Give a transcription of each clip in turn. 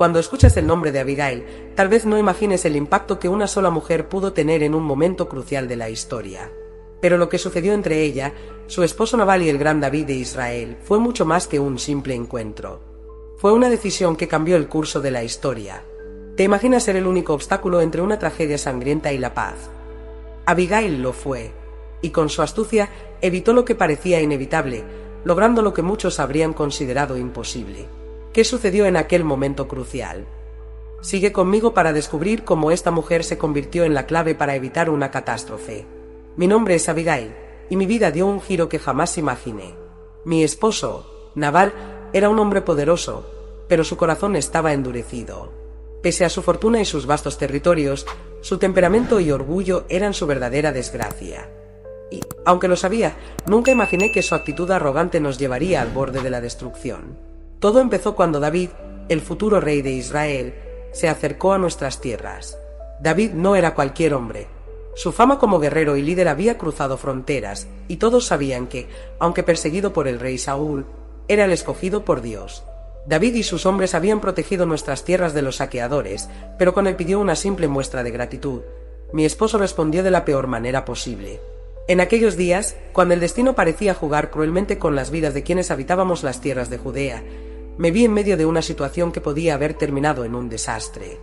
Cuando escuchas el nombre de Abigail, tal vez no imagines el impacto que una sola mujer pudo tener en un momento crucial de la historia. Pero lo que sucedió entre ella, su esposo Nabal y el gran David de Israel fue mucho más que un simple encuentro. Fue una decisión que cambió el curso de la historia. ¿Te imaginas ser el único obstáculo entre una tragedia sangrienta y la paz? Abigail lo fue, y con su astucia evitó lo que parecía inevitable, logrando lo que muchos habrían considerado imposible. ¿Qué sucedió en aquel momento crucial? Sigue conmigo para descubrir cómo esta mujer se convirtió en la clave para evitar una catástrofe. Mi nombre es Abigail, y mi vida dio un giro que jamás imaginé. Mi esposo, Nabal, era un hombre poderoso, pero su corazón estaba endurecido. Pese a su fortuna y sus vastos territorios, su temperamento y orgullo eran su verdadera desgracia. Y, aunque lo sabía, nunca imaginé que su actitud arrogante nos llevaría al borde de la destrucción. Todo empezó cuando David, el futuro rey de Israel, se acercó a nuestras tierras. David no era cualquier hombre. Su fama como guerrero y líder había cruzado fronteras, y todos sabían que, aunque perseguido por el rey Saúl, era el escogido por Dios. David y sus hombres habían protegido nuestras tierras de los saqueadores, pero cuando él pidió una simple muestra de gratitud, mi esposo respondió de la peor manera posible. En aquellos días, cuando el destino parecía jugar cruelmente con las vidas de quienes habitábamos las tierras de Judea, me vi en medio de una situación que podía haber terminado en un desastre.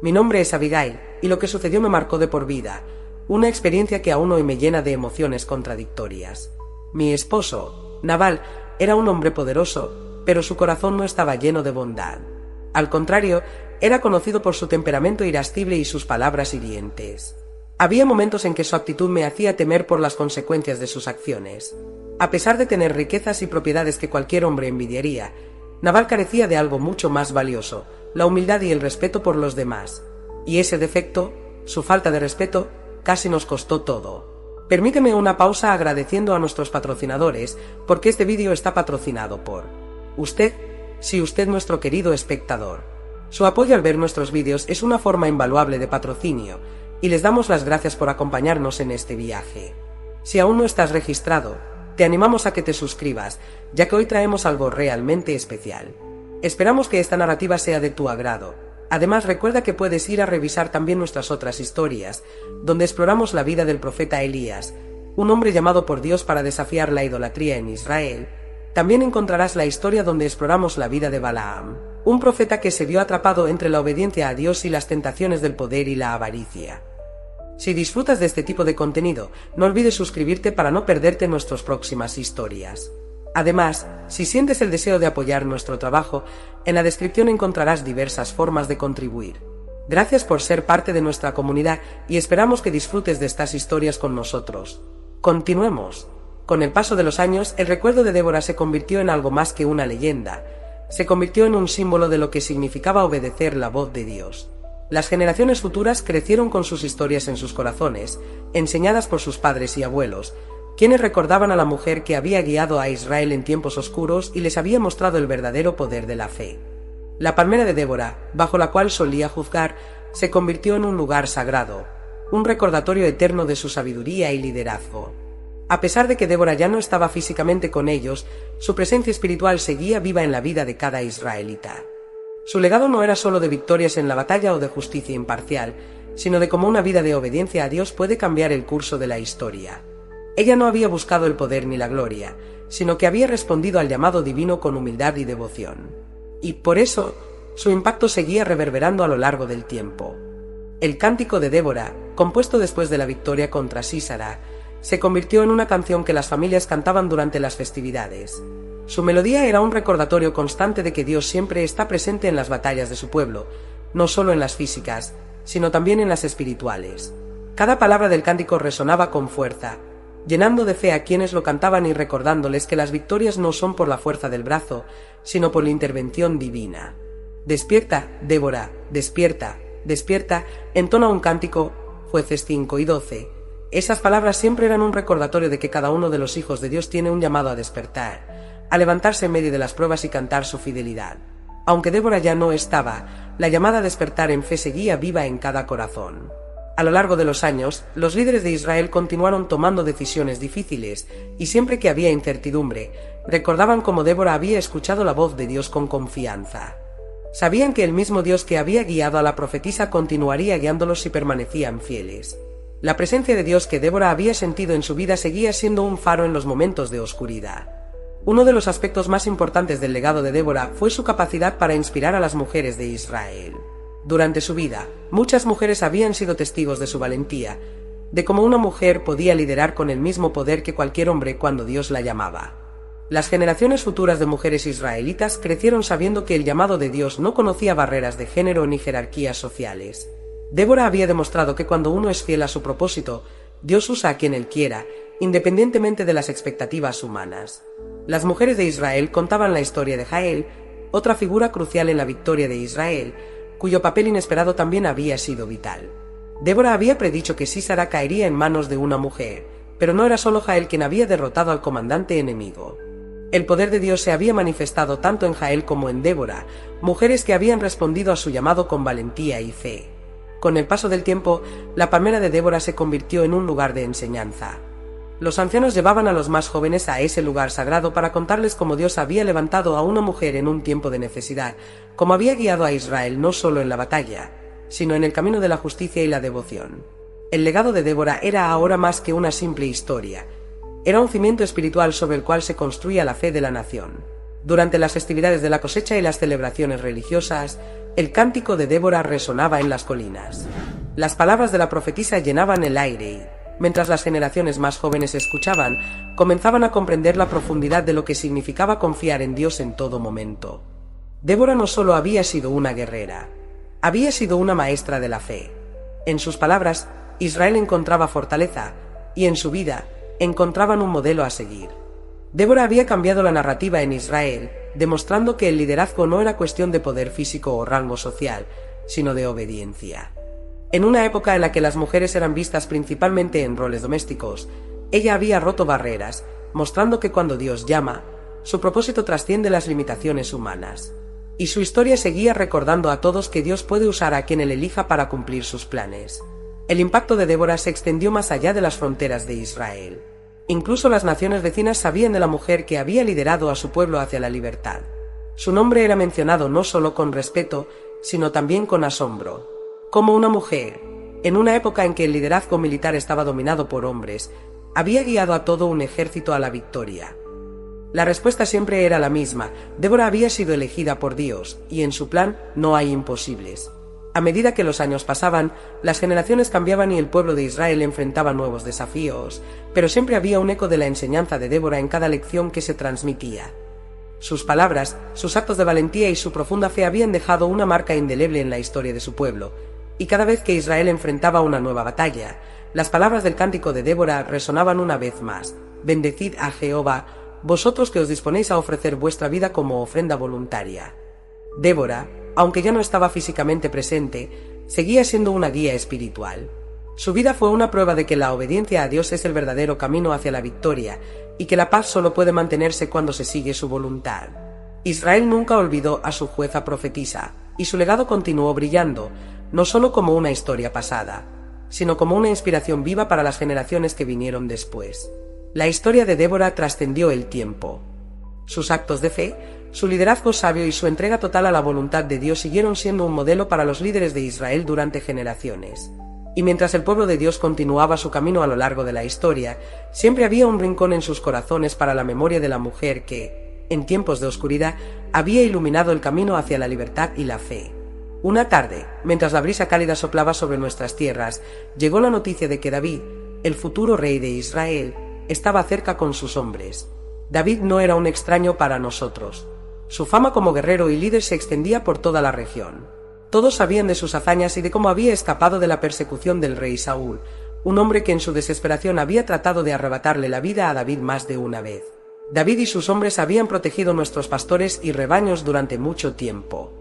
Mi nombre es Abigail, y lo que sucedió me marcó de por vida, una experiencia que aún hoy me llena de emociones contradictorias. Mi esposo, Nabal, era un hombre poderoso, pero su corazón no estaba lleno de bondad. Al contrario, era conocido por su temperamento irascible y sus palabras hirientes. Había momentos en que su actitud me hacía temer por las consecuencias de sus acciones. A pesar de tener riquezas y propiedades que cualquier hombre envidiaría, Nabal carecía de algo mucho más valioso, la humildad y el respeto por los demás. Y ese defecto, su falta de respeto, casi nos costó todo. Permíteme una pausa agradeciendo a nuestros patrocinadores, porque este vídeo está patrocinado por usted, sí usted nuestro querido espectador. Su apoyo al ver nuestros vídeos es una forma invaluable de patrocinio, y les damos las gracias por acompañarnos en este viaje. Si aún no estás registrado, te animamos a que te suscribas, ya que hoy traemos algo realmente especial. Esperamos que esta narrativa sea de tu agrado. Además, recuerda que puedes ir a revisar también nuestras otras historias, donde exploramos la vida del profeta Elías, un hombre llamado por Dios para desafiar la idolatría en Israel. También encontrarás la historia donde exploramos la vida de Balaam, un profeta que se vio atrapado entre la obediencia a Dios y las tentaciones del poder y la avaricia. Si disfrutas de este tipo de contenido, no olvides suscribirte para no perderte nuestras próximas historias. Además, si sientes el deseo de apoyar nuestro trabajo, en la descripción encontrarás diversas formas de contribuir. Gracias por ser parte de nuestra comunidad y esperamos que disfrutes de estas historias con nosotros. Continuemos. Con el paso de los años, el recuerdo de Débora se convirtió en algo más que una leyenda. Se convirtió en un símbolo de lo que significaba obedecer la voz de Dios. Las generaciones futuras crecieron con sus historias en sus corazones, enseñadas por sus padres y abuelos, quienes recordaban a la mujer que había guiado a Israel en tiempos oscuros y les había mostrado el verdadero poder de la fe. La palmera de Débora, bajo la cual solía juzgar, se convirtió en un lugar sagrado, un recordatorio eterno de su sabiduría y liderazgo. A pesar de que Débora ya no estaba físicamente con ellos, su presencia espiritual seguía viva en la vida de cada israelita. Su legado no era solo de victorias en la batalla o de justicia imparcial, sino de cómo una vida de obediencia a Dios puede cambiar el curso de la historia. Ella no había buscado el poder ni la gloria, sino que había respondido al llamado divino con humildad y devoción. Y por eso, su impacto seguía reverberando a lo largo del tiempo. El cántico de Débora, compuesto después de la victoria contra Sísara, se convirtió en una canción que las familias cantaban durante las festividades. Su melodía era un recordatorio constante de que Dios siempre está presente en las batallas de su pueblo, no solo en las físicas, sino también en las espirituales. Cada palabra del cántico resonaba con fuerza, llenando de fe a quienes lo cantaban y recordándoles que las victorias no son por la fuerza del brazo, sino por la intervención divina. Despierta, Débora, despierta, despierta, entona un cántico, Jueces 5 y 12. Esas palabras siempre eran un recordatorio de que cada uno de los hijos de Dios tiene un llamado a despertar, a levantarse en medio de las pruebas y cantar su fidelidad. Aunque Débora ya no estaba, la llamada a despertar en fe seguía viva en cada corazón. A lo largo de los años, los líderes de Israel continuaron tomando decisiones difíciles, y siempre que había incertidumbre, recordaban cómo Débora había escuchado la voz de Dios con confianza. Sabían que el mismo Dios que había guiado a la profetisa continuaría guiándolos si permanecían fieles. La presencia de Dios que Débora había sentido en su vida seguía siendo un faro en los momentos de oscuridad. Uno de los aspectos más importantes del legado de Débora fue su capacidad para inspirar a las mujeres de Israel. Durante su vida, muchas mujeres habían sido testigos de su valentía, de cómo una mujer podía liderar con el mismo poder que cualquier hombre cuando Dios la llamaba. Las generaciones futuras de mujeres israelitas crecieron sabiendo que el llamado de Dios no conocía barreras de género ni jerarquías sociales. Débora había demostrado que cuando uno es fiel a su propósito, Dios usa a quien Él quiera, independientemente de las expectativas humanas. Las mujeres de Israel contaban la historia de Jael, otra figura crucial en la victoria de Israel, cuyo papel inesperado también había sido vital. Débora había predicho que Sísara caería en manos de una mujer, pero no era solo Jael quien había derrotado al comandante enemigo. El poder de Dios se había manifestado tanto en Jael como en Débora, mujeres que habían respondido a su llamado con valentía y fe. Con el paso del tiempo, la palmera de Débora se convirtió en un lugar de enseñanza. Los ancianos llevaban a los más jóvenes a ese lugar sagrado para contarles cómo Dios había levantado a una mujer en un tiempo de necesidad, cómo había guiado a Israel no solo en la batalla, sino en el camino de la justicia y la devoción. El legado de Débora era ahora más que una simple historia. Era un cimiento espiritual sobre el cual se construía la fe de la nación. Durante las festividades de la cosecha y las celebraciones religiosas, el cántico de Débora resonaba en las colinas. Las palabras de la profetisa llenaban el aire y, mientras las generaciones más jóvenes escuchaban, comenzaban a comprender la profundidad de lo que significaba confiar en Dios en todo momento. Débora no solo había sido una guerrera, había sido una maestra de la fe. En sus palabras, Israel encontraba fortaleza, y en su vida, encontraban un modelo a seguir. Débora había cambiado la narrativa en Israel, demostrando que el liderazgo no era cuestión de poder físico o rango social, sino de obediencia. En una época en la que las mujeres eran vistas principalmente en roles domésticos, ella había roto barreras, mostrando que cuando Dios llama, su propósito trasciende las limitaciones humanas. Y su historia seguía recordando a todos que Dios puede usar a quien Él elija para cumplir sus planes. El impacto de Débora se extendió más allá de las fronteras de Israel. Incluso las naciones vecinas sabían de la mujer que había liderado a su pueblo hacia la libertad. Su nombre era mencionado no solo con respeto, sino también con asombro. Como una mujer, en una época en que el liderazgo militar estaba dominado por hombres, había guiado a todo un ejército a la victoria. La respuesta siempre era la misma: Débora había sido elegida por Dios, y en su plan no hay imposibles. A medida que los años pasaban, las generaciones cambiaban y el pueblo de Israel enfrentaba nuevos desafíos, pero siempre había un eco de la enseñanza de Débora en cada lección que se transmitía. Sus palabras, sus actos de valentía y su profunda fe habían dejado una marca indeleble en la historia de su pueblo, y cada vez que Israel enfrentaba una nueva batalla, las palabras del cántico de Débora resonaban una vez más: «Bendecid a Jehová, vosotros que os disponéis a ofrecer vuestra vida como ofrenda voluntaria». Débora, aunque ya no estaba físicamente presente, seguía siendo una guía espiritual. Su vida fue una prueba de que la obediencia a Dios es el verdadero camino hacia la victoria y que la paz solo puede mantenerse cuando se sigue su voluntad. Israel nunca olvidó a su jueza profetisa, y su legado continuó brillando, no solo como una historia pasada, sino como una inspiración viva para las generaciones que vinieron después. La historia de Débora trascendió el tiempo. Sus actos de fe, su liderazgo sabio y su entrega total a la voluntad de Dios siguieron siendo un modelo para los líderes de Israel durante generaciones. Y mientras el pueblo de Dios continuaba su camino a lo largo de la historia, siempre había un rincón en sus corazones para la memoria de la mujer que, en tiempos de oscuridad, había iluminado el camino hacia la libertad y la fe. Una tarde, mientras la brisa cálida soplaba sobre nuestras tierras, llegó la noticia de que David, el futuro rey de Israel, estaba cerca con sus hombres. David no era un extraño para nosotros. Su fama como guerrero y líder se extendía por toda la región. Todos sabían de sus hazañas y de cómo había escapado de la persecución del rey Saúl, un hombre que en su desesperación había tratado de arrebatarle la vida a David más de una vez. David y sus hombres habían protegido nuestros pastores y rebaños durante mucho tiempo.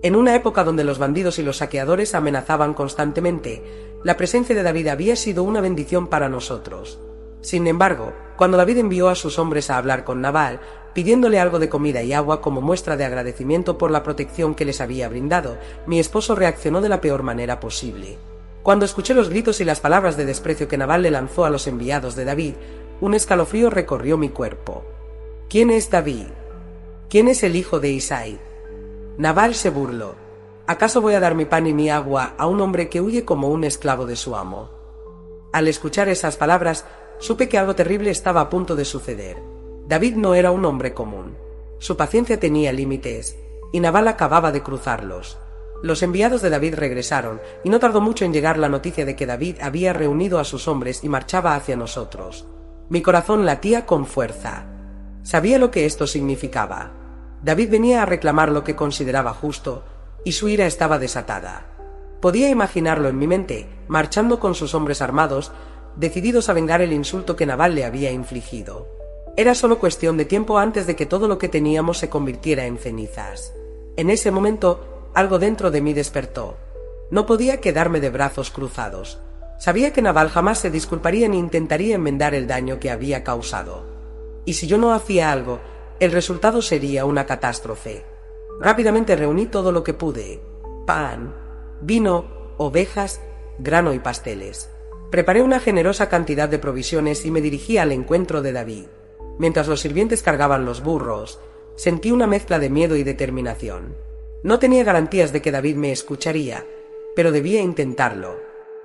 En una época donde los bandidos y los saqueadores amenazaban constantemente, la presencia de David había sido una bendición para nosotros. Sin embargo, cuando David envió a sus hombres a hablar con Nabal, pidiéndole algo de comida y agua como muestra de agradecimiento por la protección que les había brindado, mi esposo reaccionó de la peor manera posible. Cuando escuché los gritos y las palabras de desprecio que Nabal le lanzó a los enviados de David, un escalofrío recorrió mi cuerpo. ¿Quién es David? ¿Quién es el hijo de Isaí? Nabal se burló. ¿Acaso voy a dar mi pan y mi agua a un hombre que huye como un esclavo de su amo? Al escuchar esas palabras, supe que algo terrible estaba a punto de suceder. David no era un hombre común. Su paciencia tenía límites, y Nabal acababa de cruzarlos. Los enviados de David regresaron, y no tardó mucho en llegar la noticia de que David había reunido a sus hombres y marchaba hacia nosotros. Mi corazón latía con fuerza. Sabía lo que esto significaba. David venía a reclamar lo que consideraba justo, y su ira estaba desatada. Podía imaginarlo en mi mente, marchando con sus hombres armados, decididos a vengar el insulto que Nabal le había infligido. Era solo cuestión de tiempo antes de que todo lo que teníamos se convirtiera en cenizas. En ese momento, algo dentro de mí despertó. No podía quedarme de brazos cruzados. Sabía que Nabal jamás se disculparía ni intentaría enmendar el daño que había causado. Y si yo no hacía algo, el resultado sería una catástrofe. Rápidamente reuní todo lo que pude: pan, vino, ovejas, grano y pasteles. Preparé una generosa cantidad de provisiones y me dirigí al encuentro de David. Mientras los sirvientes cargaban los burros, sentí una mezcla de miedo y determinación. No tenía garantías de que David me escucharía, pero debía intentarlo.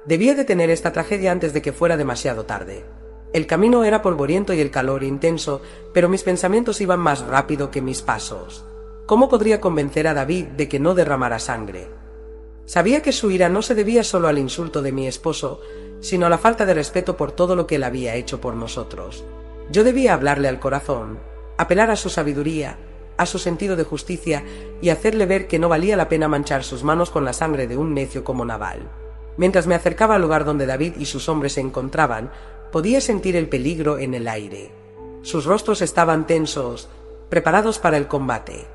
Debía detener esta tragedia antes de que fuera demasiado tarde. El camino era polvoriento y el calor intenso, pero mis pensamientos iban más rápido que mis pasos. ¿Cómo podría convencer a David de que no derramara sangre? Sabía que su ira no se debía solo al insulto de mi esposo, sino a la falta de respeto por todo lo que él había hecho por nosotros. Yo debía hablarle al corazón, apelar a su sabiduría, a su sentido de justicia y hacerle ver que no valía la pena manchar sus manos con la sangre de un necio como Nabal. Mientras me acercaba al lugar donde David y sus hombres se encontraban, podía sentir el peligro en el aire. Sus rostros estaban tensos, preparados para el combate.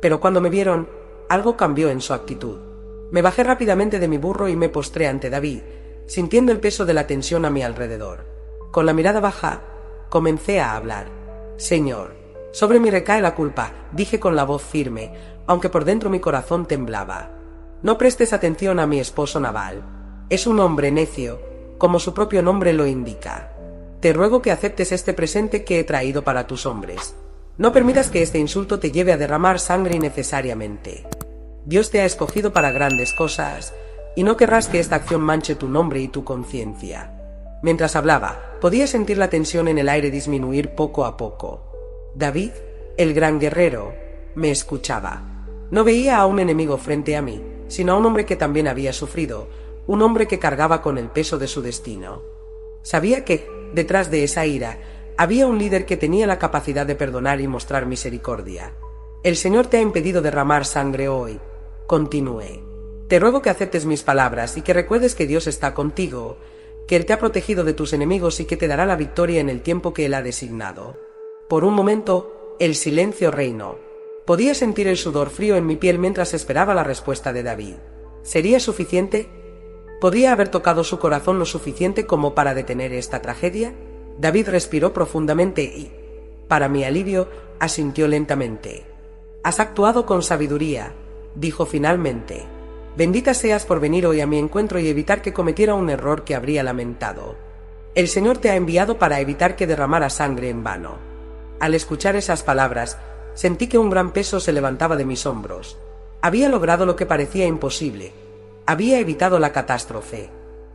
Pero cuando me vieron, algo cambió en su actitud. Me bajé rápidamente de mi burro y me postré ante David, sintiendo el peso de la tensión a mi alrededor. Con la mirada baja, comencé a hablar. «Señor, sobre mí recae la culpa», dije con la voz firme, aunque por dentro mi corazón temblaba. «No prestes atención a mi esposo Nabal. Es un hombre necio, como su propio nombre lo indica. Te ruego que aceptes este presente que he traído para tus hombres. No permitas que este insulto te lleve a derramar sangre innecesariamente. Dios te ha escogido para grandes cosas, y no querrás que esta acción manche tu nombre y tu conciencia». Mientras hablaba, podía sentir la tensión en el aire disminuir poco a poco. David, el gran guerrero, me escuchaba. No veía a un enemigo frente a mí, sino a un hombre que también había sufrido, un hombre que cargaba con el peso de su destino. Sabía que, detrás de esa ira, había un líder que tenía la capacidad de perdonar y mostrar misericordia. «El Señor te ha impedido derramar sangre hoy», continué. «Te ruego que aceptes mis palabras y que recuerdes que Dios está contigo, que Él te ha protegido de tus enemigos y que te dará la victoria en el tiempo que Él ha designado». Por un momento, el silencio reinó. Podía sentir el sudor frío en mi piel mientras esperaba la respuesta de David. ¿Sería suficiente? ¿Podría haber tocado su corazón lo suficiente como para detener esta tragedia? David respiró profundamente y, para mi alivio, asintió lentamente. «Has actuado con sabiduría», dijo finalmente. «Bendita seas por venir hoy a mi encuentro y evitar que cometiera un error que habría lamentado. El Señor te ha enviado para evitar que derramara sangre en vano». Al escuchar esas palabras, sentí que un gran peso se levantaba de mis hombros. Había logrado lo que parecía imposible. Había evitado la catástrofe.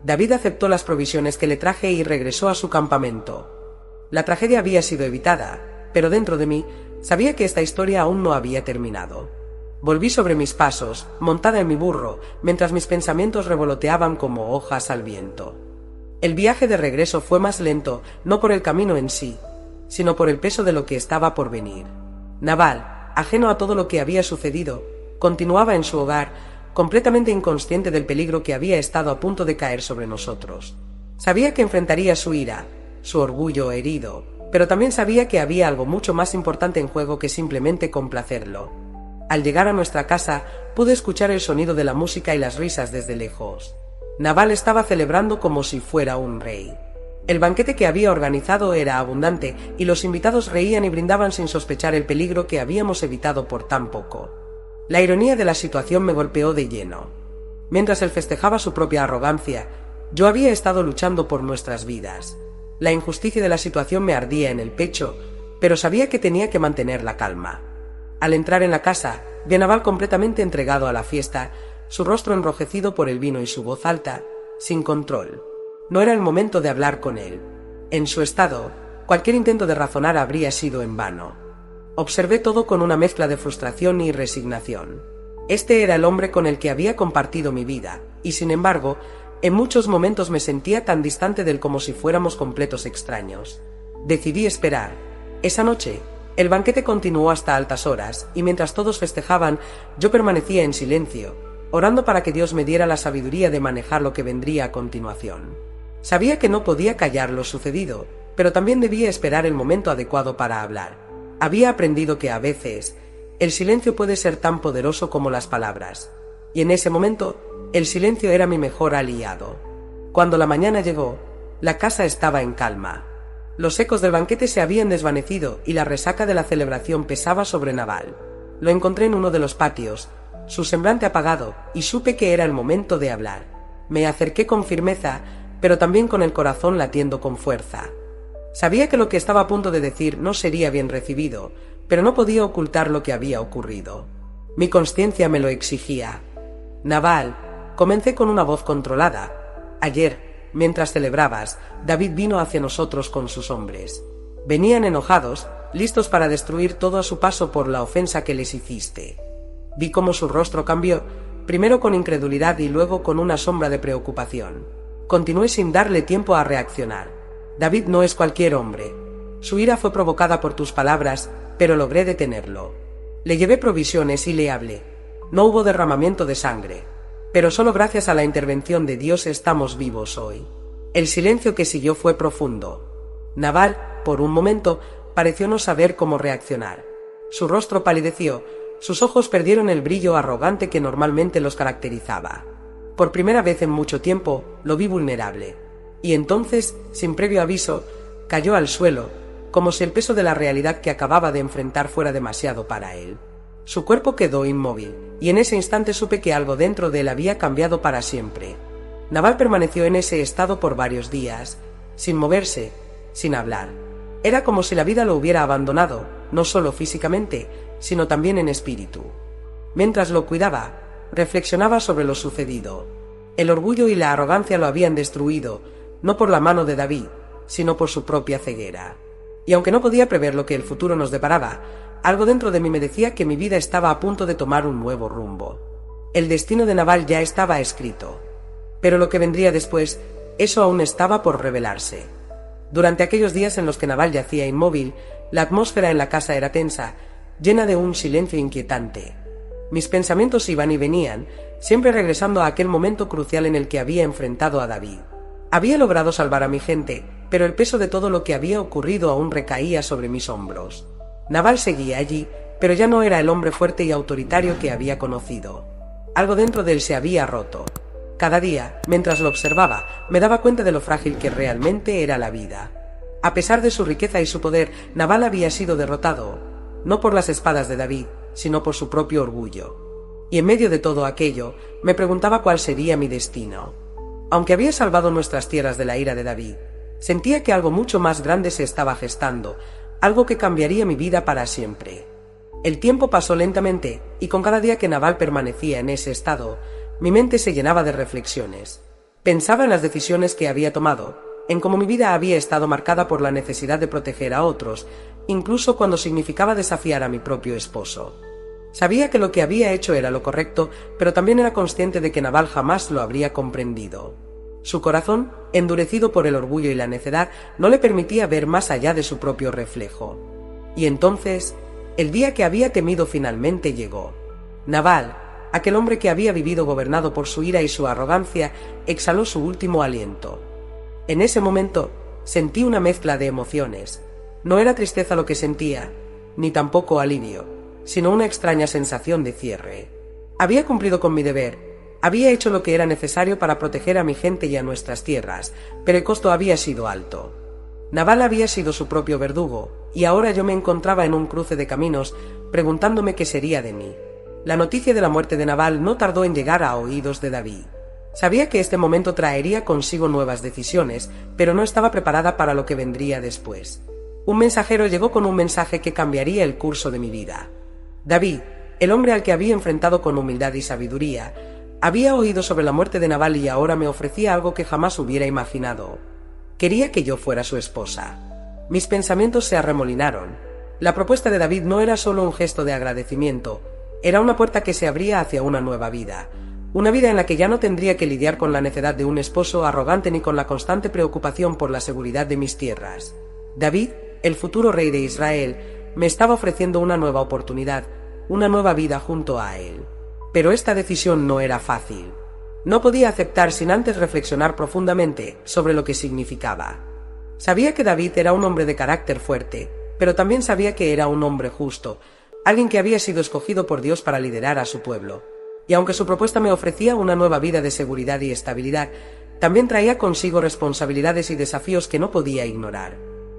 David aceptó las provisiones que le traje y regresó a su campamento. La tragedia había sido evitada, pero dentro de mí sabía que esta historia aún no había terminado. Volví sobre mis pasos, montada en mi burro, mientras mis pensamientos revoloteaban como hojas al viento. El viaje de regreso fue más lento, no por el camino en sí, sino por el peso de lo que estaba por venir. Nabal, ajeno a todo lo que había sucedido, continuaba en su hogar, completamente inconsciente del peligro que había estado a punto de caer sobre nosotros. Sabía que enfrentaría su ira, su orgullo herido, pero también sabía que había algo mucho más importante en juego que simplemente complacerlo. Al llegar a nuestra casa, pude escuchar el sonido de la música y las risas desde lejos. Nabal estaba celebrando como si fuera un rey. El banquete que había organizado era abundante y los invitados reían y brindaban sin sospechar el peligro que habíamos evitado por tan poco. La ironía de la situación me golpeó de lleno. Mientras él festejaba su propia arrogancia, yo había estado luchando por nuestras vidas. La injusticia de la situación me ardía en el pecho, pero sabía que tenía que mantener la calma. Al entrar en la casa, vi a Nabal completamente entregado a la fiesta, su rostro enrojecido por el vino y su voz alta, sin control. No era el momento de hablar con él. En su estado, cualquier intento de razonar habría sido en vano. Observé todo con una mezcla de frustración y resignación. Este era el hombre con el que había compartido mi vida, y sin embargo, en muchos momentos me sentía tan distante de él como si fuéramos completos extraños. Decidí esperar. Esa noche, el banquete continuó hasta altas horas, y mientras todos festejaban, yo permanecía en silencio, orando para que Dios me diera la sabiduría de manejar lo que vendría a continuación. Sabía que no podía callar lo sucedido, pero también debía esperar el momento adecuado para hablar. Había aprendido que a veces, el silencio puede ser tan poderoso como las palabras, y en ese momento, el silencio era mi mejor aliado. Cuando la mañana llegó, la casa estaba en calma. Los ecos del banquete se habían desvanecido y la resaca de la celebración pesaba sobre Nabal. Lo encontré en uno de los patios, su semblante apagado, y supe que era el momento de hablar. Me acerqué con firmeza, pero también con el corazón latiendo con fuerza. Sabía que lo que estaba a punto de decir no sería bien recibido, pero no podía ocultar lo que había ocurrido. Mi consciencia me lo exigía. Nabal, comencé con una voz controlada. Ayer, mientras celebrabas, David vino hacia nosotros con sus hombres. Venían enojados, listos para destruir todo a su paso por la ofensa que les hiciste. Vi cómo su rostro cambió, primero con incredulidad y luego con una sombra de preocupación. Continué sin darle tiempo a reaccionar. David no es cualquier hombre. Su ira fue provocada por tus palabras, pero logré detenerlo. Le llevé provisiones y le hablé. No hubo derramamiento de sangre, pero solo gracias a la intervención de Dios estamos vivos hoy. El silencio que siguió fue profundo. Nabal, por un momento, pareció no saber cómo reaccionar. Su rostro palideció, sus ojos perdieron el brillo arrogante que normalmente los caracterizaba. Por primera vez en mucho tiempo, lo vi vulnerable. Y entonces, sin previo aviso, cayó al suelo, como si el peso de la realidad que acababa de enfrentar fuera demasiado para él. Su cuerpo quedó inmóvil, y en ese instante supe que algo dentro de él había cambiado para siempre. Nabal permaneció en ese estado por varios días, sin moverse, sin hablar. Era como si la vida lo hubiera abandonado, no solo físicamente, sino también en espíritu. Mientras lo cuidaba, reflexionaba sobre lo sucedido. El orgullo y la arrogancia lo habían destruido, no por la mano de David, sino por su propia ceguera. Y aunque no podía prever lo que el futuro nos deparaba, algo dentro de mí me decía que mi vida estaba a punto de tomar un nuevo rumbo. El destino de Nabal ya estaba escrito. Pero lo que vendría después, eso aún estaba por revelarse. Durante aquellos días en los que Nabal yacía inmóvil, la atmósfera en la casa era tensa, llena de un silencio inquietante. Mis pensamientos iban y venían, siempre regresando a aquel momento crucial en el que había enfrentado a David. Había logrado salvar a mi gente, pero el peso de todo lo que había ocurrido aún recaía sobre mis hombros. Nabal seguía allí, pero ya no era el hombre fuerte y autoritario que había conocido. Algo dentro de él se había roto. Cada día, mientras lo observaba, me daba cuenta de lo frágil que realmente era la vida. A pesar de su riqueza y su poder, Nabal había sido derrotado, no por las espadas de David, sino por su propio orgullo. Y en medio de todo aquello, me preguntaba cuál sería mi destino. Aunque había salvado nuestras tierras de la ira de David, sentía que algo mucho más grande se estaba gestando, algo que cambiaría mi vida para siempre. El tiempo pasó lentamente, y con cada día que Nabal permanecía en ese estado, mi mente se llenaba de reflexiones. Pensaba en las decisiones que había tomado, en cómo mi vida había estado marcada por la necesidad de proteger a otros, incluso cuando significaba desafiar a mi propio esposo. Sabía que lo que había hecho era lo correcto, pero también era consciente de que Nabal jamás lo habría comprendido. Su corazón, endurecido por el orgullo y la necedad, no le permitía ver más allá de su propio reflejo. Y entonces, el día que había temido finalmente llegó. Nabal, aquel hombre que había vivido gobernado por su ira y su arrogancia, exhaló su último aliento. En ese momento, sentí una mezcla de emociones. No era tristeza lo que sentía, ni tampoco alivio, sino una extraña sensación de cierre. Había cumplido con mi deber. Había hecho lo que era necesario para proteger a mi gente y a nuestras tierras, pero el costo había sido alto. Nabal había sido su propio verdugo, y ahora yo me encontraba en un cruce de caminos, preguntándome qué sería de mí. La noticia de la muerte de Nabal no tardó en llegar a oídos de David. Sabía que este momento traería consigo nuevas decisiones, pero no estaba preparada para lo que vendría después. Un mensajero llegó con un mensaje que cambiaría el curso de mi vida. David, el hombre al que había enfrentado con humildad y sabiduría, había oído sobre la muerte de Nabal y ahora me ofrecía algo que jamás hubiera imaginado. Quería que yo fuera su esposa. Mis pensamientos se arremolinaron. La propuesta de David no era solo un gesto de agradecimiento, era una puerta que se abría hacia una nueva vida. Una vida en la que ya no tendría que lidiar con la necedad de un esposo arrogante ni con la constante preocupación por la seguridad de mis tierras. David, el futuro rey de Israel, me estaba ofreciendo una nueva oportunidad, una nueva vida junto a él. Pero esta decisión no era fácil. No podía aceptar sin antes reflexionar profundamente sobre lo que significaba. Sabía que David era un hombre de carácter fuerte, pero también sabía que era un hombre justo, alguien que había sido escogido por Dios para liderar a su pueblo. Y aunque su propuesta me ofrecía una nueva vida de seguridad y estabilidad, también traía consigo responsabilidades y desafíos que no podía ignorar.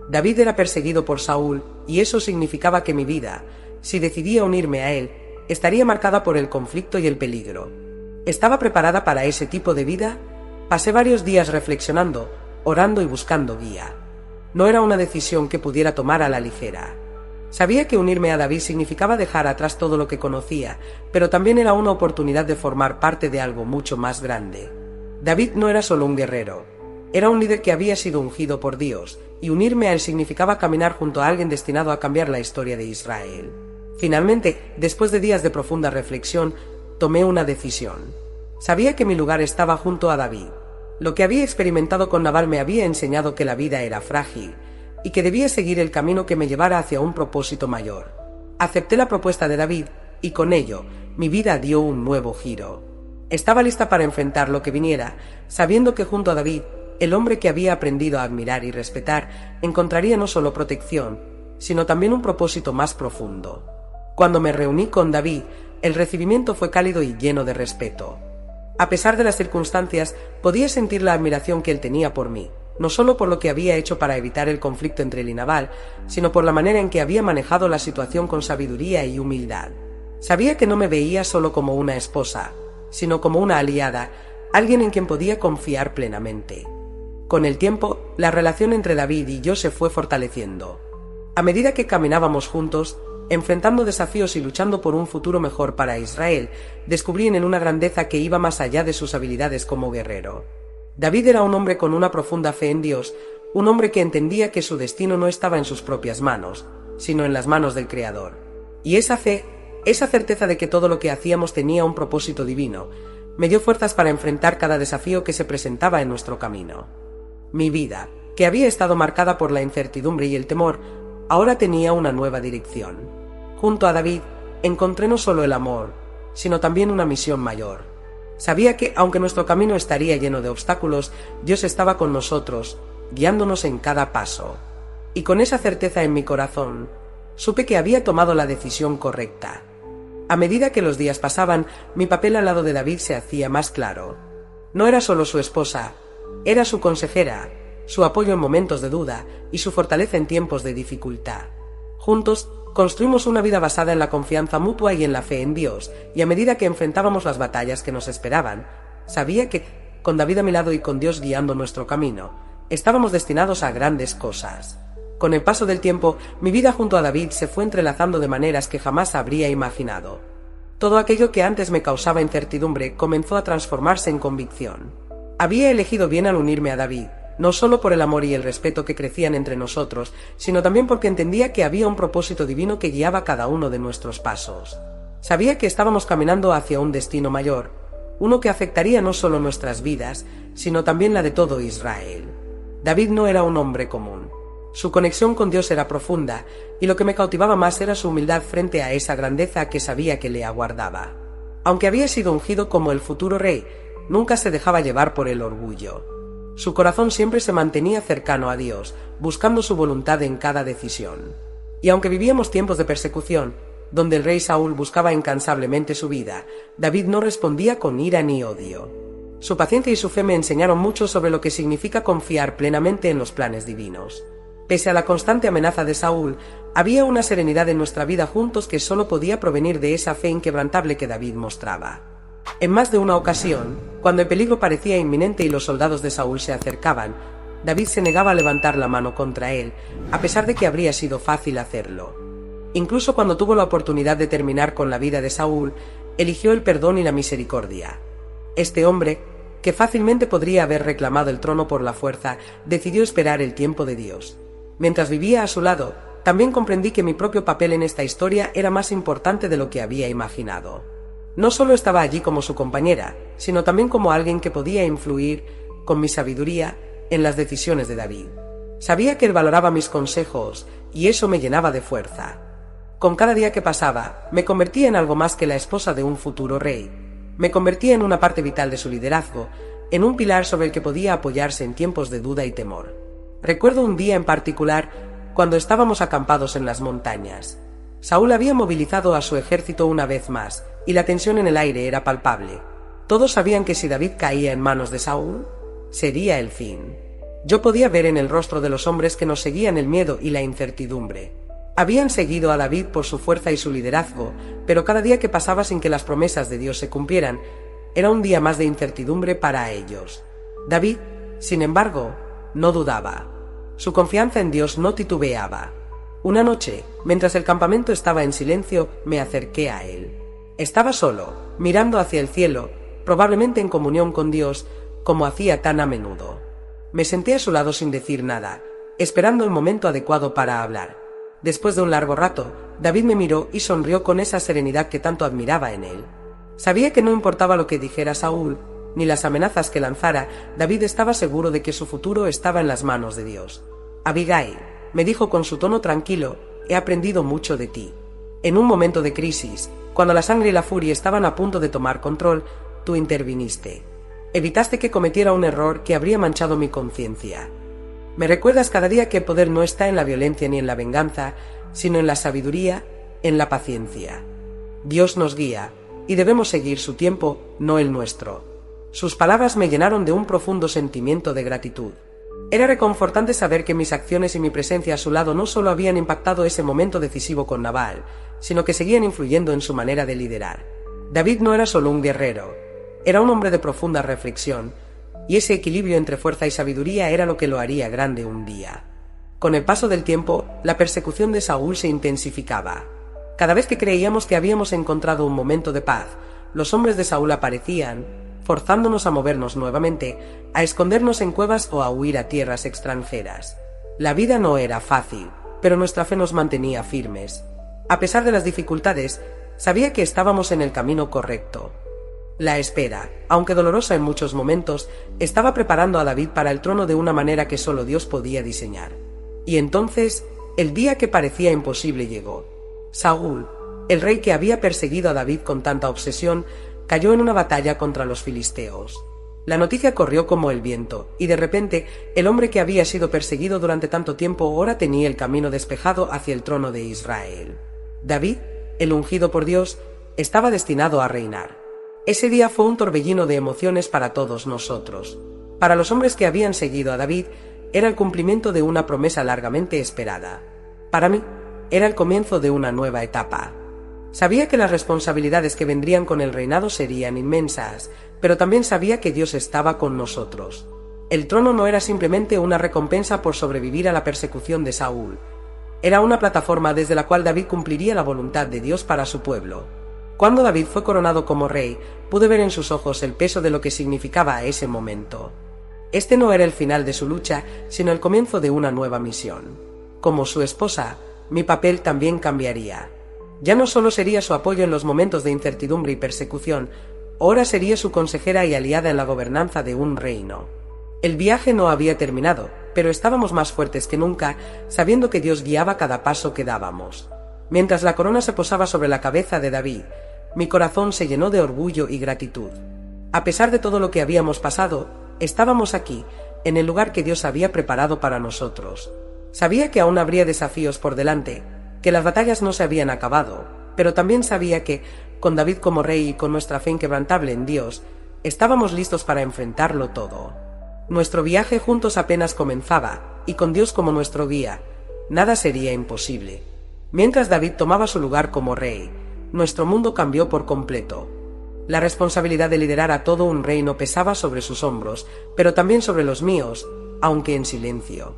David era perseguido por Saúl, y eso significaba que mi vida, si decidía unirme a él, estaría marcada por el conflicto y el peligro. ¿Estaba preparada para ese tipo de vida? Pasé varios días reflexionando, orando y buscando guía. No era una decisión que pudiera tomar a la ligera. Sabía que unirme a David significaba dejar atrás todo lo que conocía, pero también era una oportunidad de formar parte de algo mucho más grande. David no era solo un guerrero, era un líder que había sido ungido por Dios, y unirme a él significaba caminar junto a alguien destinado a cambiar la historia de Israel. Finalmente, después de días de profunda reflexión, tomé una decisión. Sabía que mi lugar estaba junto a David. Lo que había experimentado con Nabal me había enseñado que la vida era frágil, y que debía seguir el camino que me llevara hacia un propósito mayor. Acepté la propuesta de David, y con ello, mi vida dio un nuevo giro. Estaba lista para enfrentar lo que viniera, sabiendo que junto a David, el hombre que había aprendido a admirar y respetar, encontraría no solo protección, sino también un propósito más profundo. Cuando me reuní con David, el recibimiento fue cálido y lleno de respeto. A pesar de las circunstancias, podía sentir la admiración que él tenía por mí, no solo por lo que había hecho para evitar el conflicto entre él y Nabal, sino por la manera en que había manejado la situación con sabiduría y humildad. Sabía que no me veía solo como una esposa, sino como una aliada, alguien en quien podía confiar plenamente. Con el tiempo, la relación entre David y yo se fue fortaleciendo. A medida que caminábamos juntos, enfrentando desafíos y luchando por un futuro mejor para Israel, descubrí en él una grandeza que iba más allá de sus habilidades como guerrero. David era un hombre con una profunda fe en Dios, un hombre que entendía que su destino no estaba en sus propias manos, sino en las manos del Creador. Y esa fe, esa certeza de que todo lo que hacíamos tenía un propósito divino, me dio fuerzas para enfrentar cada desafío que se presentaba en nuestro camino. Mi vida, que había estado marcada por la incertidumbre y el temor, ahora tenía una nueva dirección. Junto a David, encontré no solo el amor, sino también una misión mayor. Sabía que, aunque nuestro camino estaría lleno de obstáculos, Dios estaba con nosotros, guiándonos en cada paso. Y con esa certeza en mi corazón, supe que había tomado la decisión correcta. A medida que los días pasaban, mi papel al lado de David se hacía más claro. No era solo su esposa, era su consejera, su apoyo en momentos de duda y su fortaleza en tiempos de dificultad. Juntos, construimos una vida basada en la confianza mutua y en la fe en Dios, y a medida que enfrentábamos las batallas que nos esperaban, sabía que, con David a mi lado y con Dios guiando nuestro camino, estábamos destinados a grandes cosas. Con el paso del tiempo, mi vida junto a David se fue entrelazando de maneras que jamás habría imaginado. Todo aquello que antes me causaba incertidumbre comenzó a transformarse en convicción. Había elegido bien al unirme a David, no solo por el amor y el respeto que crecían entre nosotros, sino también porque entendía que había un propósito divino que guiaba cada uno de nuestros pasos. Sabía que estábamos caminando hacia un destino mayor, uno que afectaría no solo nuestras vidas, sino también la de todo Israel. David no era un hombre común. Su conexión con Dios era profunda, y lo que me cautivaba más era su humildad frente a esa grandeza que sabía que le aguardaba. Aunque había sido ungido como el futuro rey, nunca se dejaba llevar por el orgullo. Su corazón siempre se mantenía cercano a Dios, buscando su voluntad en cada decisión. Y aunque vivíamos tiempos de persecución, donde el rey Saúl buscaba incansablemente su vida, David no respondía con ira ni odio. Su paciencia y su fe me enseñaron mucho sobre lo que significa confiar plenamente en los planes divinos. Pese a la constante amenaza de Saúl, había una serenidad en nuestra vida juntos que solo podía provenir de esa fe inquebrantable que David mostraba. En más de una ocasión, cuando el peligro parecía inminente y los soldados de Saúl se acercaban, David se negaba a levantar la mano contra él, a pesar de que habría sido fácil hacerlo. Incluso cuando tuvo la oportunidad de terminar con la vida de Saúl, eligió el perdón y la misericordia. Este hombre, que fácilmente podría haber reclamado el trono por la fuerza, decidió esperar el tiempo de Dios. Mientras vivía a su lado, también comprendí que mi propio papel en esta historia era más importante de lo que había imaginado. No solo estaba allí como su compañera, sino también como alguien que podía influir, con mi sabiduría, en las decisiones de David. Sabía que él valoraba mis consejos, y eso me llenaba de fuerza. Con cada día que pasaba, me convertía en algo más que la esposa de un futuro rey. Me convertía en una parte vital de su liderazgo, en un pilar sobre el que podía apoyarse en tiempos de duda y temor. Recuerdo un día en particular cuando estábamos acampados en las montañas. Saúl había movilizado a su ejército una vez más, y la tensión en el aire era palpable. Todos sabían que si David caía en manos de Saúl, sería el fin. Yo podía ver en el rostro de los hombres que nos seguían el miedo y la incertidumbre. Habían seguido a David por su fuerza y su liderazgo, pero cada día que pasaba sin que las promesas de Dios se cumplieran, era un día más de incertidumbre para ellos. David, sin embargo, no dudaba. Su confianza en Dios no titubeaba. Una noche, mientras el campamento estaba en silencio, me acerqué a él. Estaba solo, mirando hacia el cielo, probablemente en comunión con Dios, como hacía tan a menudo. Me senté a su lado sin decir nada, esperando el momento adecuado para hablar. Después de un largo rato, David me miró y sonrió con esa serenidad que tanto admiraba en él. Sabía que no importaba lo que dijera Saúl, ni las amenazas que lanzara, David estaba seguro de que su futuro estaba en las manos de Dios. Abigail, me dijo con su tono tranquilo, he aprendido mucho de ti. En un momento de crisis, cuando la sangre y la furia estaban a punto de tomar control, tú interviniste. Evitaste que cometiera un error que habría manchado mi conciencia. Me recuerdas cada día que el poder no está en la violencia ni en la venganza, sino en la sabiduría, en la paciencia. Dios nos guía, y debemos seguir su tiempo, no el nuestro. Sus palabras me llenaron de un profundo sentimiento de gratitud. Era reconfortante saber que mis acciones y mi presencia a su lado no solo habían impactado ese momento decisivo con Nabal, sino que seguían influyendo en su manera de liderar. David no era solo un guerrero, era un hombre de profunda reflexión, y ese equilibrio entre fuerza y sabiduría era lo que lo haría grande un día. Con el paso del tiempo, la persecución de Saúl se intensificaba. Cada vez que creíamos que habíamos encontrado un momento de paz, los hombres de Saúl aparecían, forzándonos a movernos nuevamente, a escondernos en cuevas o a huir a tierras extranjeras. La vida no era fácil, pero nuestra fe nos mantenía firmes. A pesar de las dificultades, sabía que estábamos en el camino correcto. La espera, aunque dolorosa en muchos momentos, estaba preparando a David para el trono de una manera que solo Dios podía diseñar. Y entonces, el día que parecía imposible llegó. Saúl, el rey que había perseguido a David con tanta obsesión, cayó en una batalla contra los filisteos. La noticia corrió como el viento, y de repente, el hombre que había sido perseguido durante tanto tiempo ahora tenía el camino despejado hacia el trono de Israel. David, el ungido por Dios, estaba destinado a reinar. Ese día fue un torbellino de emociones para todos nosotros. Para los hombres que habían seguido a David, era el cumplimiento de una promesa largamente esperada. Para mí, era el comienzo de una nueva etapa. Sabía que las responsabilidades que vendrían con el reinado serían inmensas, pero también sabía que Dios estaba con nosotros. El trono no era simplemente una recompensa por sobrevivir a la persecución de Saúl. Era una plataforma desde la cual David cumpliría la voluntad de Dios para su pueblo. Cuando David fue coronado como rey, pude ver en sus ojos el peso de lo que significaba ese momento. Este no era el final de su lucha, sino el comienzo de una nueva misión. Como su esposa, mi papel también cambiaría. Ya no solo sería su apoyo en los momentos de incertidumbre y persecución, ahora sería su consejera y aliada en la gobernanza de un reino. El viaje no había terminado, pero estábamos más fuertes que nunca, sabiendo que Dios guiaba cada paso que dábamos. Mientras la corona se posaba sobre la cabeza de David, mi corazón se llenó de orgullo y gratitud. A pesar de todo lo que habíamos pasado, estábamos aquí, en el lugar que Dios había preparado para nosotros. Sabía que aún habría desafíos por delante, que las batallas no se habían acabado, pero también sabía que, con David como rey y con nuestra fe inquebrantable en Dios, estábamos listos para enfrentarlo todo. Nuestro viaje juntos apenas comenzaba, y con Dios como nuestro guía, nada sería imposible. Mientras David tomaba su lugar como rey, nuestro mundo cambió por completo. La responsabilidad de liderar a todo un reino pesaba sobre sus hombros, pero también sobre los míos, aunque en silencio.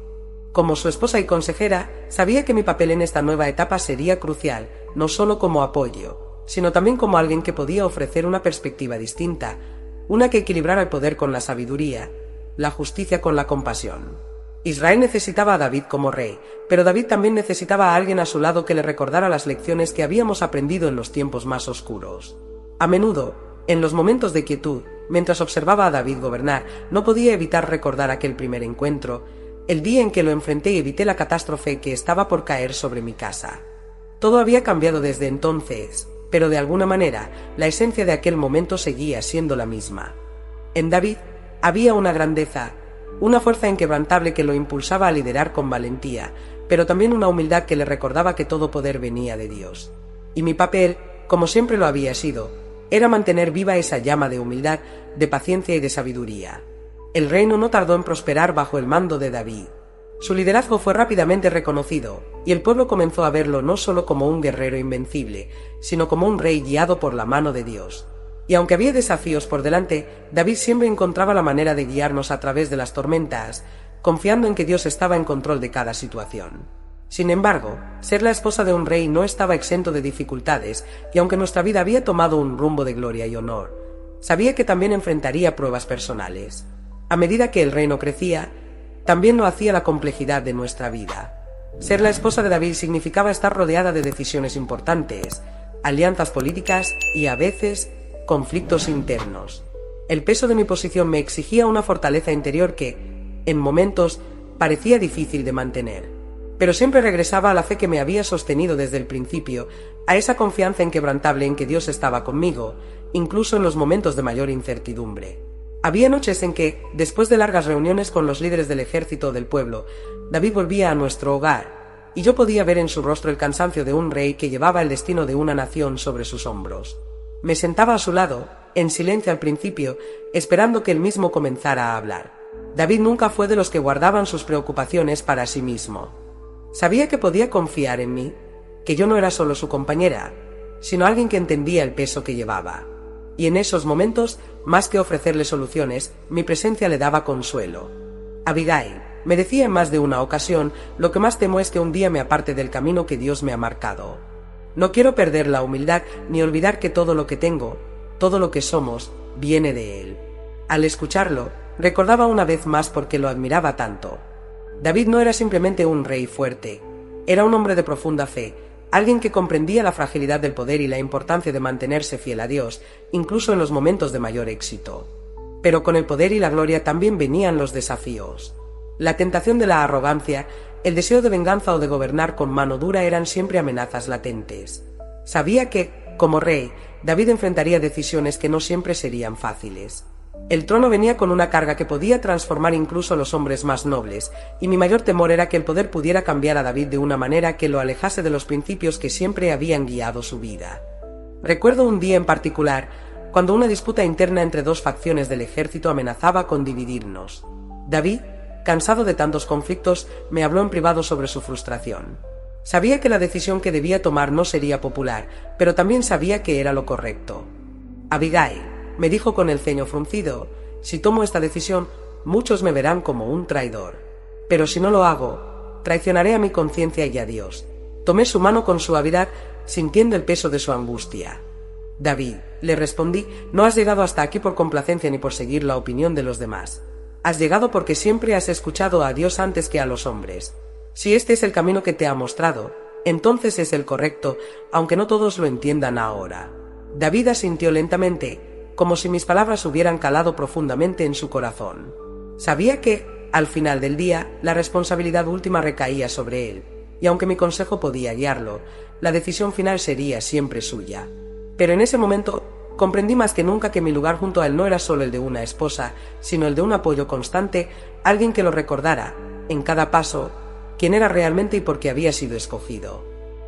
Como su esposa y consejera, sabía que mi papel en esta nueva etapa sería crucial, no solo como apoyo, sino también como alguien que podía ofrecer una perspectiva distinta, una que equilibrara el poder con la sabiduría, la justicia con la compasión. Israel necesitaba a David como rey, pero David también necesitaba a alguien a su lado que le recordara las lecciones que habíamos aprendido en los tiempos más oscuros. A menudo, en los momentos de quietud, mientras observaba a David gobernar, no podía evitar recordar aquel primer encuentro, el día en que lo enfrenté y evité la catástrofe que estaba por caer sobre mi casa. Todo había cambiado desde entonces, pero de alguna manera, la esencia de aquel momento seguía siendo la misma. En David había una grandeza, una fuerza inquebrantable que lo impulsaba a liderar con valentía, pero también una humildad que le recordaba que todo poder venía de Dios. Y mi papel, como siempre lo había sido, era mantener viva esa llama de humildad, de paciencia y de sabiduría. El reino no tardó en prosperar bajo el mando de David. Su liderazgo fue rápidamente reconocido, y el pueblo comenzó a verlo no solo como un guerrero invencible, sino como un rey guiado por la mano de Dios. Y aunque había desafíos por delante, David siempre encontraba la manera de guiarnos a través de las tormentas, confiando en que Dios estaba en control de cada situación. Sin embargo, ser la esposa de un rey no estaba exento de dificultades, y aunque nuestra vida había tomado un rumbo de gloria y honor, sabía que también enfrentaría pruebas personales. A medida que el reino crecía, también lo hacía la complejidad de nuestra vida. Ser la esposa de David significaba estar rodeada de decisiones importantes, alianzas políticas y, a veces, conflictos internos. El peso de mi posición me exigía una fortaleza interior que, en momentos, parecía difícil de mantener. Pero siempre regresaba a la fe que me había sostenido desde el principio, a esa confianza inquebrantable en que Dios estaba conmigo, incluso en los momentos de mayor incertidumbre. Había noches en que, después de largas reuniones con los líderes del ejército o del pueblo, David volvía a nuestro hogar, y yo podía ver en su rostro el cansancio de un rey que llevaba el destino de una nación sobre sus hombros. Me sentaba a su lado, en silencio al principio, esperando que él mismo comenzara a hablar. David nunca fue de los que guardaban sus preocupaciones para sí mismo. Sabía que podía confiar en mí, que yo no era solo su compañera, sino alguien que entendía el peso que llevaba. Y en esos momentos, más que ofrecerle soluciones, mi presencia le daba consuelo. Abigail, me decía en más de una ocasión, lo que más temo es que un día me aparte del camino que Dios me ha marcado. No quiero perder la humildad ni olvidar que todo lo que tengo, todo lo que somos, viene de Él. Al escucharlo, recordaba una vez más por qué lo admiraba tanto. David no era simplemente un rey fuerte, era un hombre de profunda fe, alguien que comprendía la fragilidad del poder y la importancia de mantenerse fiel a Dios, incluso en los momentos de mayor éxito. Pero con el poder y la gloria también venían los desafíos. La tentación de la arrogancia, el deseo de venganza o de gobernar con mano dura eran siempre amenazas latentes. Sabía que, como rey, David enfrentaría decisiones que no siempre serían fáciles. El trono venía con una carga que podía transformar incluso a los hombres más nobles, y mi mayor temor era que el poder pudiera cambiar a David de una manera que lo alejase de los principios que siempre habían guiado su vida. Recuerdo un día en particular, cuando una disputa interna entre dos facciones del ejército amenazaba con dividirnos. David, cansado de tantos conflictos, me habló en privado sobre su frustración. Sabía que la decisión que debía tomar no sería popular, pero también sabía que era lo correcto. Abigail, me dijo con el ceño fruncido, si tomo esta decisión, muchos me verán como un traidor. Pero si no lo hago, traicionaré a mi conciencia y a Dios. Tomé su mano con suavidad, sintiendo el peso de su angustia. David, le respondí, no has llegado hasta aquí por complacencia ni por seguir la opinión de los demás. Has llegado porque siempre has escuchado a Dios antes que a los hombres. Si este es el camino que te ha mostrado, entonces es el correcto, aunque no todos lo entiendan ahora. David asintió lentamente, como si mis palabras hubieran calado profundamente en su corazón. Sabía que, al final del día, la responsabilidad última recaía sobre él, y aunque mi consejo podía guiarlo, la decisión final sería siempre suya. Pero en ese momento comprendí más que nunca que mi lugar junto a él no era solo el de una esposa, sino el de un apoyo constante, alguien que lo recordara, en cada paso, quién era realmente y por qué había sido escogido.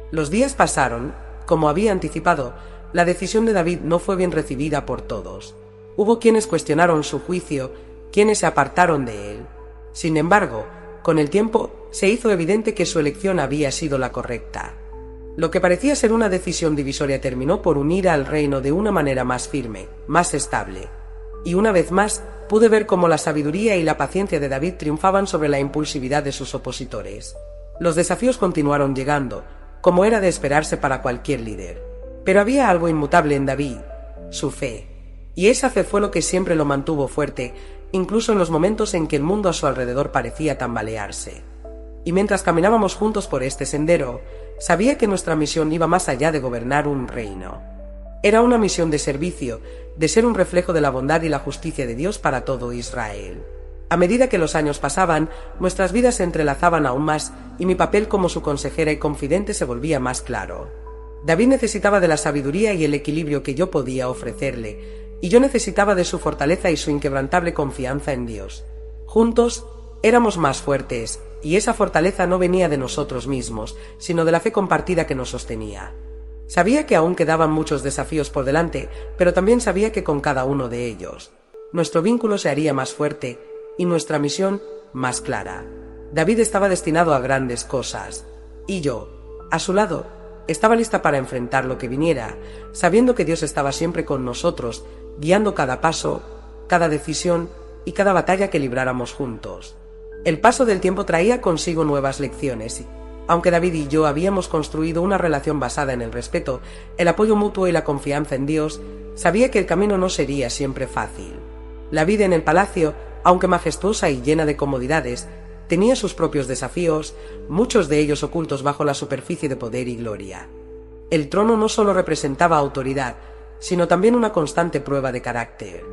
Los días pasaron, como había anticipado. La decisión de David no fue bien recibida por todos. Hubo quienes cuestionaron su juicio, quienes se apartaron de él. Sin embargo, con el tiempo se hizo evidente que su elección había sido la correcta. Lo que parecía ser una decisión divisoria terminó por unir al reino de una manera más firme, más estable. Y una vez más, pude ver cómo la sabiduría y la paciencia de David triunfaban sobre la impulsividad de sus opositores. Los desafíos continuaron llegando, como era de esperarse para cualquier líder. Pero había algo inmutable en David, su fe. Y esa fe fue lo que siempre lo mantuvo fuerte, incluso en los momentos en que el mundo a su alrededor parecía tambalearse. Y mientras caminábamos juntos por este sendero, sabía que nuestra misión iba más allá de gobernar un reino. Era una misión de servicio, de ser un reflejo de la bondad y la justicia de Dios para todo Israel. A medida que los años pasaban, nuestras vidas se entrelazaban aún más y mi papel como su consejera y confidente se volvía más claro. David necesitaba de la sabiduría y el equilibrio que yo podía ofrecerle, y yo necesitaba de su fortaleza y su inquebrantable confianza en Dios. Juntos éramos más fuertes, y esa fortaleza no venía de nosotros mismos, sino de la fe compartida que nos sostenía. Sabía que aún quedaban muchos desafíos por delante, pero también sabía que con cada uno de ellos, nuestro vínculo se haría más fuerte y nuestra misión más clara. David estaba destinado a grandes cosas, y yo, a su lado, estaba lista para enfrentar lo que viniera, sabiendo que Dios estaba siempre con nosotros, guiando cada paso, cada decisión y cada batalla que libráramos juntos. El paso del tiempo traía consigo nuevas lecciones. Aunque David y yo habíamos construido una relación basada en el respeto, el apoyo mutuo y la confianza en Dios, sabía que el camino no sería siempre fácil. La vida en el palacio, aunque majestuosa y llena de comodidades, tenía sus propios desafíos, muchos de ellos ocultos bajo la superficie de poder y gloria. El trono no solo representaba autoridad, sino también una constante prueba de carácter.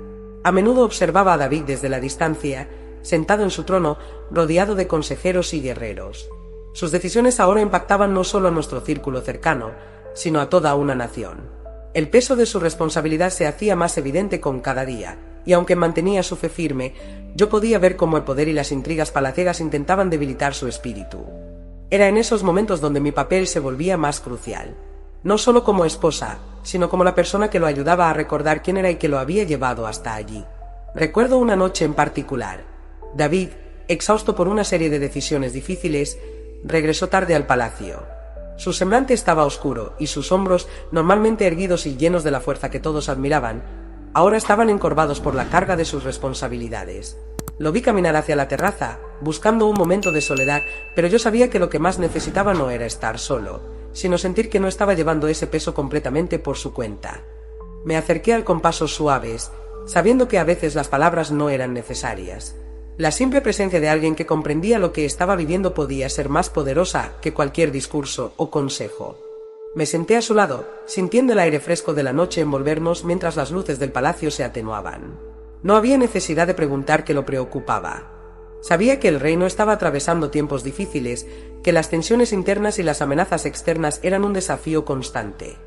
A menudo observaba a David desde la distancia, sentado en su trono, rodeado de consejeros y guerreros. Sus decisiones ahora impactaban no solo a nuestro círculo cercano, sino a toda una nación. El peso de su responsabilidad se hacía más evidente con cada día, y aunque mantenía su fe firme, yo podía ver cómo el poder y las intrigas palaciegas intentaban debilitar su espíritu. Era en esos momentos donde mi papel se volvía más crucial, no solo como esposa, sino como la persona que lo ayudaba a recordar quién era y que lo había llevado hasta allí. Recuerdo una noche en particular. David, exhausto por una serie de decisiones difíciles, regresó tarde al palacio. Su semblante estaba oscuro y sus hombros, normalmente erguidos y llenos de la fuerza que todos admiraban, ahora estaban encorvados por la carga de sus responsabilidades. Lo vi caminar hacia la terraza, buscando un momento de soledad, pero yo sabía que lo que más necesitaba no era estar solo, sino sentir que no estaba llevando ese peso completamente por su cuenta. Me acerqué con pasos suaves, sabiendo que a veces las palabras no eran necesarias. La simple presencia de alguien que comprendía lo que estaba viviendo podía ser más poderosa que cualquier discurso o consejo. Me senté a su lado, sintiendo el aire fresco de la noche envolvernos mientras las luces del palacio se atenuaban. No había necesidad de preguntar qué lo preocupaba. Sabía que el reino estaba atravesando tiempos difíciles, que las tensiones internas y las amenazas externas eran un desafío constante.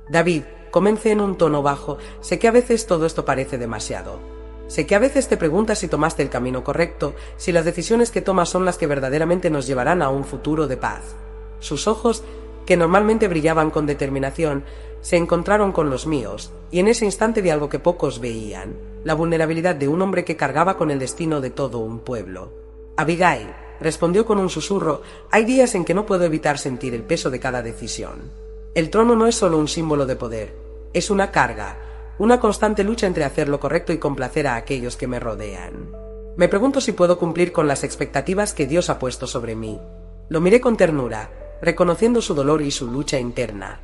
David, comencé en un tono bajo, sé que a veces todo esto parece demasiado. Sé que a veces te preguntas si tomaste el camino correcto, si las decisiones que tomas son las que verdaderamente nos llevarán a un futuro de paz. Sus ojos, que normalmente brillaban con determinación, se encontraron con los míos, y en ese instante vi algo que pocos veían, la vulnerabilidad de un hombre que cargaba con el destino de todo un pueblo. Abigail, respondió con un susurro, hay días en que no puedo evitar sentir el peso de cada decisión. El trono no es solo un símbolo de poder, es una carga, una constante lucha entre hacer lo correcto y complacer a aquellos que me rodean. Me pregunto si puedo cumplir con las expectativas que Dios ha puesto sobre mí. Lo miré con ternura, reconociendo su dolor y su lucha interna.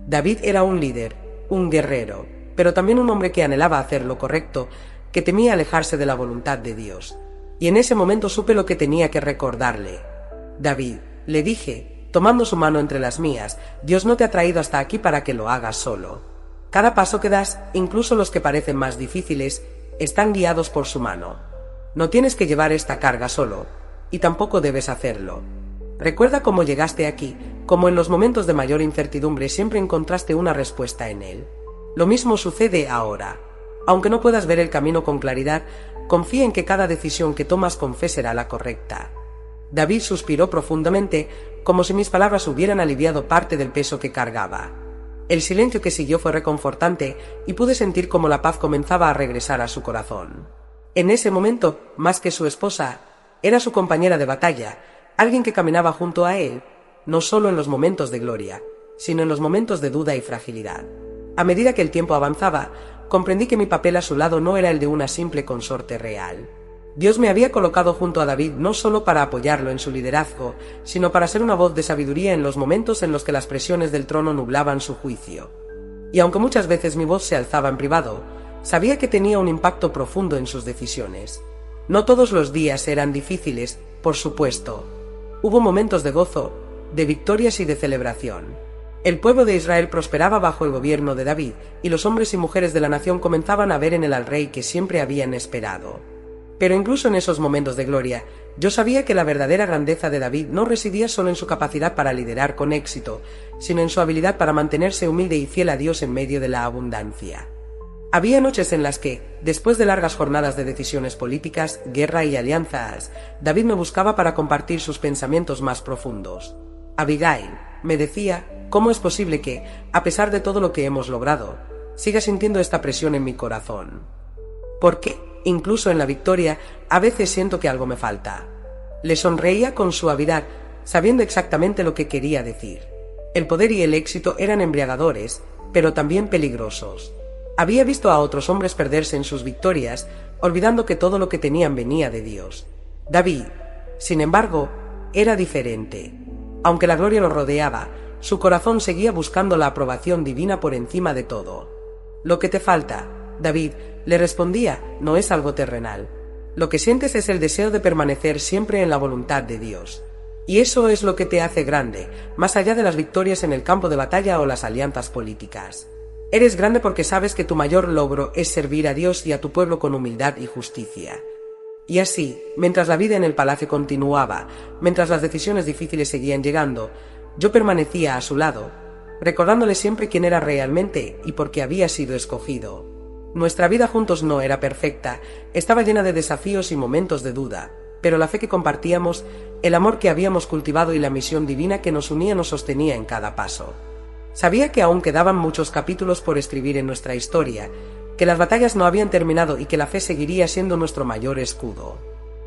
David era un líder, un guerrero, pero también un hombre que anhelaba hacer lo correcto, que temía alejarse de la voluntad de Dios. Y en ese momento supe lo que tenía que recordarle. David, le dije, tomando su mano entre las mías, Dios no te ha traído hasta aquí para que lo hagas solo. Cada paso que das, incluso los que parecen más difíciles, están guiados por su mano. No tienes que llevar esta carga solo, y tampoco debes hacerlo. Recuerda cómo llegaste aquí, cómo en los momentos de mayor incertidumbre siempre encontraste una respuesta en él. Lo mismo sucede ahora. Aunque no puedas ver el camino con claridad, confía en que cada decisión que tomas con fe será la correcta. David suspiró profundamente, como si mis palabras hubieran aliviado parte del peso que cargaba. El silencio que siguió fue reconfortante y pude sentir cómo la paz comenzaba a regresar a su corazón. En ese momento, más que su esposa, era su compañera de batalla, alguien que caminaba junto a él, no solo en los momentos de gloria, sino en los momentos de duda y fragilidad. A medida que el tiempo avanzaba, comprendí que mi papel a su lado no era el de una simple consorte real. Dios me había colocado junto a David no solo para apoyarlo en su liderazgo, sino para ser una voz de sabiduría en los momentos en los que las presiones del trono nublaban su juicio. Y aunque muchas veces mi voz se alzaba en privado, sabía que tenía un impacto profundo en sus decisiones. No todos los días eran difíciles, por supuesto. Hubo momentos de gozo, de victorias y de celebración. El pueblo de Israel prosperaba bajo el gobierno de David, y los hombres y mujeres de la nación comenzaban a ver en él al rey que siempre habían esperado. Pero incluso en esos momentos de gloria, yo sabía que la verdadera grandeza de David no residía solo en su capacidad para liderar con éxito, sino en su habilidad para mantenerse humilde y fiel a Dios en medio de la abundancia. Había noches en las que, después de largas jornadas de decisiones políticas, guerra y alianzas, David me buscaba para compartir sus pensamientos más profundos. Abigail, me decía, ¿cómo es posible que, a pesar de todo lo que hemos logrado, siga sintiendo esta presión en mi corazón? ¿Por qué, incluso en la victoria, a veces siento que algo me falta? Le sonreía con suavidad, sabiendo exactamente lo que quería decir. El poder y el éxito eran embriagadores, pero también peligrosos. Había visto a otros hombres perderse en sus victorias, olvidando que todo lo que tenían venía de Dios. David, sin embargo, era diferente. Aunque la gloria lo rodeaba, su corazón seguía buscando la aprobación divina por encima de todo. Lo que te falta, David, le respondía, no es algo terrenal. Lo que sientes es el deseo de permanecer siempre en la voluntad de Dios. Y eso es lo que te hace grande, más allá de las victorias en el campo de batalla o las alianzas políticas. Eres grande porque sabes que tu mayor logro es servir a Dios y a tu pueblo con humildad y justicia. Y así, mientras la vida en el palacio continuaba, mientras las decisiones difíciles seguían llegando, yo permanecía a su lado, recordándole siempre quién era realmente y por qué había sido escogido. Nuestra vida juntos no era perfecta, estaba llena de desafíos y momentos de duda, pero la fe que compartíamos, el amor que habíamos cultivado y la misión divina que nos unía nos sostenía en cada paso. Sabía que aún quedaban muchos capítulos por escribir en nuestra historia, que las batallas no habían terminado y que la fe seguiría siendo nuestro mayor escudo.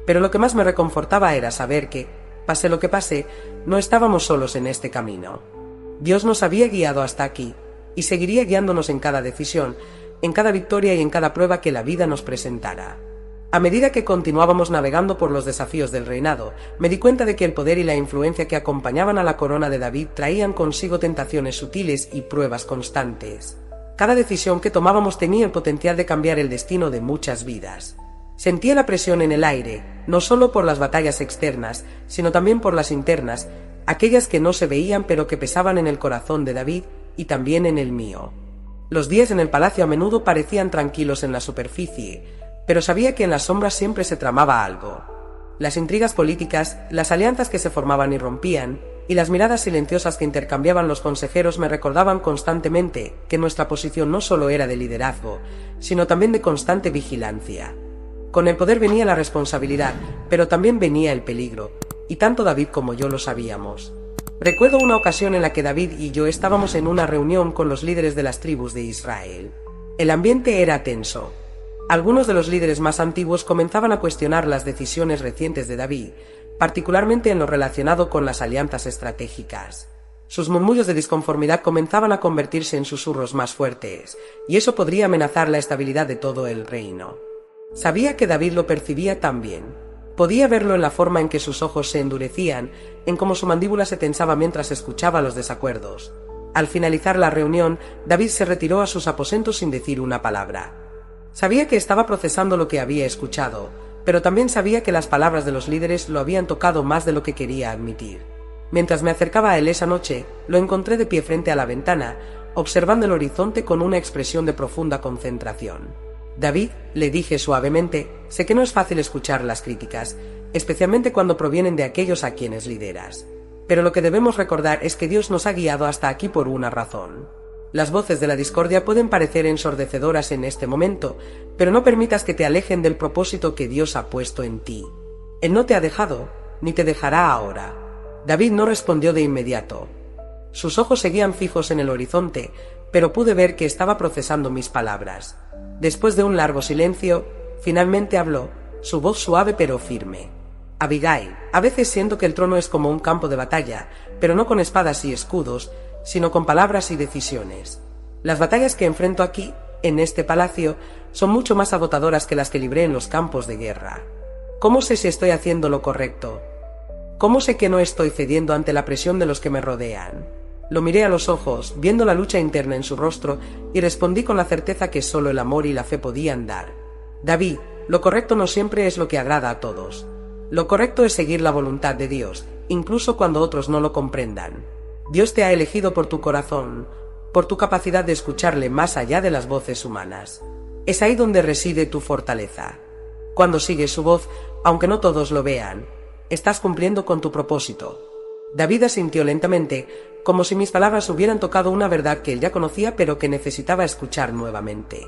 Pero lo que más me reconfortaba era saber que, pase lo que pase, no estábamos solos en este camino. Dios nos había guiado hasta aquí, y seguiría guiándonos en cada decisión, en cada victoria y en cada prueba que la vida nos presentara. A medida que continuábamos navegando por los desafíos del reinado, me di cuenta de que el poder y la influencia que acompañaban a la corona de David traían consigo tentaciones sutiles y pruebas constantes. Cada decisión que tomábamos tenía el potencial de cambiar el destino de muchas vidas. Sentía la presión en el aire, no solo por las batallas externas, sino también por las internas, aquellas que no se veían pero que pesaban en el corazón de David y también en el mío. Los días en el palacio a menudo parecían tranquilos en la superficie, pero sabía que en las sombras siempre se tramaba algo. Las intrigas políticas, las alianzas que se formaban y rompían, y las miradas silenciosas que intercambiaban los consejeros me recordaban constantemente que nuestra posición no solo era de liderazgo, sino también de constante vigilancia. Con el poder venía la responsabilidad, pero también venía el peligro, y tanto David como yo lo sabíamos. Recuerdo una ocasión en la que David y yo estábamos en una reunión con los líderes de las tribus de Israel. El ambiente era tenso. Algunos de los líderes más antiguos comenzaban a cuestionar las decisiones recientes de David, particularmente en lo relacionado con las alianzas estratégicas. Sus murmullos de disconformidad comenzaban a convertirse en susurros más fuertes, y eso podría amenazar la estabilidad de todo el reino. Sabía que David lo percibía también. Podía verlo en la forma en que sus ojos se endurecían, en cómo su mandíbula se tensaba mientras escuchaba los desacuerdos. Al finalizar la reunión, David se retiró a sus aposentos sin decir una palabra. Sabía que estaba procesando lo que había escuchado, pero también sabía que las palabras de los líderes lo habían tocado más de lo que quería admitir. Mientras me acercaba a él esa noche, lo encontré de pie frente a la ventana, observando el horizonte con una expresión de profunda concentración. David, le dije suavemente, sé que no es fácil escuchar las críticas, especialmente cuando provienen de aquellos a quienes lideras. Pero lo que debemos recordar es que Dios nos ha guiado hasta aquí por una razón. Las voces de la discordia pueden parecer ensordecedoras en este momento, pero no permitas que te alejen del propósito que Dios ha puesto en ti. Él no te ha dejado, ni te dejará ahora. David no respondió de inmediato. Sus ojos seguían fijos en el horizonte, pero pude ver que estaba procesando mis palabras. Después de un largo silencio, finalmente habló, su voz suave pero firme. Abigail, a veces siento que el trono es como un campo de batalla, pero no con espadas y escudos, sino con palabras y decisiones. Las batallas que enfrento aquí en este palacio son mucho más agotadoras que las que libré en los campos de guerra. ¿Cómo sé si estoy haciendo lo correcto? ¿Cómo sé que no estoy cediendo ante la presión de los que me rodean? Lo miré a los ojos, viendo la lucha interna en su rostro, y respondí con la certeza que solo el amor y la fe podían dar. David, lo correcto no siempre es lo que agrada a todos. Lo correcto es seguir la voluntad de Dios, incluso cuando otros no lo comprendan. Dios te ha elegido por tu corazón, por tu capacidad de escucharle más allá de las voces humanas. Es ahí donde reside tu fortaleza. Cuando sigues su voz, aunque no todos lo vean, estás cumpliendo con tu propósito. David asintió lentamente, como si mis palabras hubieran tocado una verdad que él ya conocía pero que necesitaba escuchar nuevamente.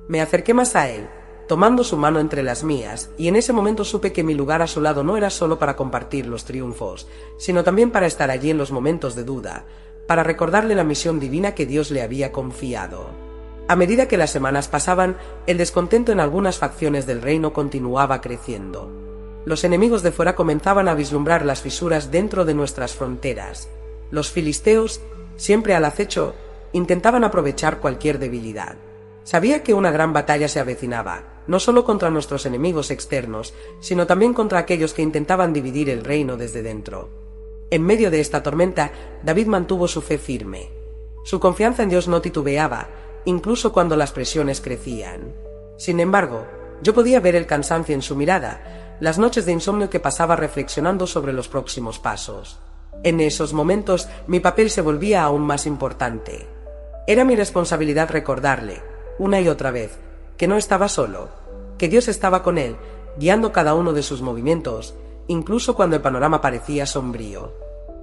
Me acerqué más a él, tomando su mano entre las mías, y en ese momento supe que mi lugar a su lado no era solo para compartir los triunfos, sino también para estar allí en los momentos de duda, para recordarle la misión divina que Dios le había confiado. A medida que las semanas pasaban, el descontento en algunas facciones del reino continuaba creciendo. Los enemigos de fuera comenzaban a vislumbrar las fisuras dentro de nuestras fronteras. Los filisteos, siempre al acecho, intentaban aprovechar cualquier debilidad. Sabía que una gran batalla se avecinaba, no solo contra nuestros enemigos externos, sino también contra aquellos que intentaban dividir el reino desde dentro. En medio de esta tormenta, David mantuvo su fe firme. Su confianza en Dios no titubeaba, incluso cuando las presiones crecían. Sin embargo, yo podía ver el cansancio en su mirada, las noches de insomnio que pasaba reflexionando sobre los próximos pasos. En esos momentos, mi papel se volvía aún más importante. Era mi responsabilidad recordarle, una y otra vez, que no estaba solo, que Dios estaba con él, guiando cada uno de sus movimientos, incluso cuando el panorama parecía sombrío.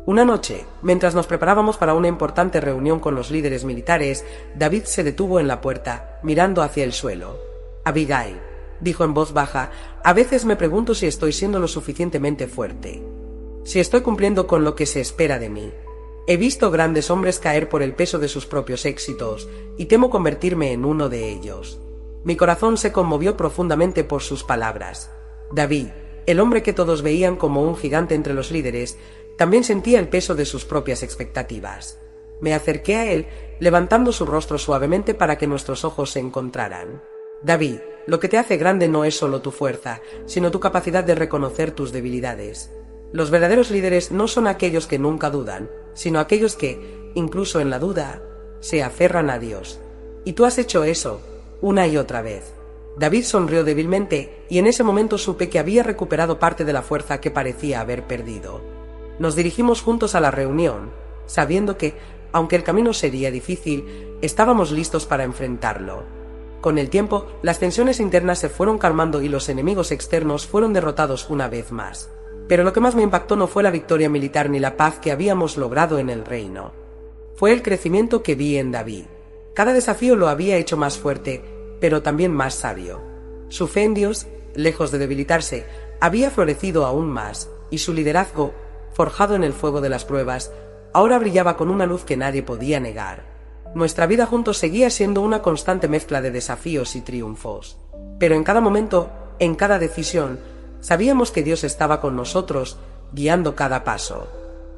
Una noche, mientras nos preparábamos para una importante reunión con los líderes militares, David se detuvo en la puerta, mirando hacia el suelo. «Abigail», dijo en voz baja, «a veces me pregunto si estoy siendo lo suficientemente fuerte, si estoy cumpliendo con lo que se espera de mí. He visto grandes hombres caer por el peso de sus propios éxitos, y temo convertirme en uno de ellos». Mi corazón se conmovió profundamente por sus palabras. David, el hombre que todos veían como un gigante entre los líderes, también sentía el peso de sus propias expectativas. Me acerqué a él, levantando su rostro suavemente para que nuestros ojos se encontraran. David, lo que te hace grande no es solo tu fuerza, sino tu capacidad de reconocer tus debilidades. Los verdaderos líderes no son aquellos que nunca dudan, sino aquellos que, incluso en la duda, se aferran a Dios. Y tú has hecho eso, una y otra vez. David sonrió débilmente, y en ese momento supe que había recuperado parte de la fuerza que parecía haber perdido. Nos dirigimos juntos a la reunión, sabiendo que, aunque el camino sería difícil, estábamos listos para enfrentarlo. Con el tiempo, las tensiones internas se fueron calmando y los enemigos externos fueron derrotados una vez más. Pero lo que más me impactó no fue la victoria militar ni la paz que habíamos logrado en el reino. Fue el crecimiento que vi en David. Cada desafío lo había hecho más fuerte, pero también más sabio. Su fe en Dios, lejos de debilitarse, había florecido aún más, y su liderazgo, forjado en el fuego de las pruebas, ahora brillaba con una luz que nadie podía negar. Nuestra vida juntos seguía siendo una constante mezcla de desafíos y triunfos. Pero en cada momento, en cada decisión, sabíamos que Dios estaba con nosotros, guiando cada paso.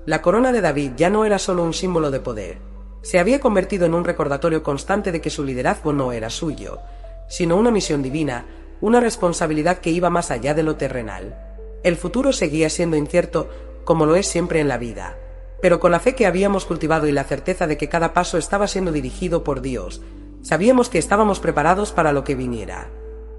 La corona de David ya no era solo un símbolo de poder. Se había convertido en un recordatorio constante de que su liderazgo no era suyo, sino una misión divina, una responsabilidad que iba más allá de lo terrenal. El futuro seguía siendo incierto, como lo es siempre en la vida, pero con la fe que habíamos cultivado y la certeza de que cada paso estaba siendo dirigido por Dios, sabíamos que estábamos preparados para lo que viniera.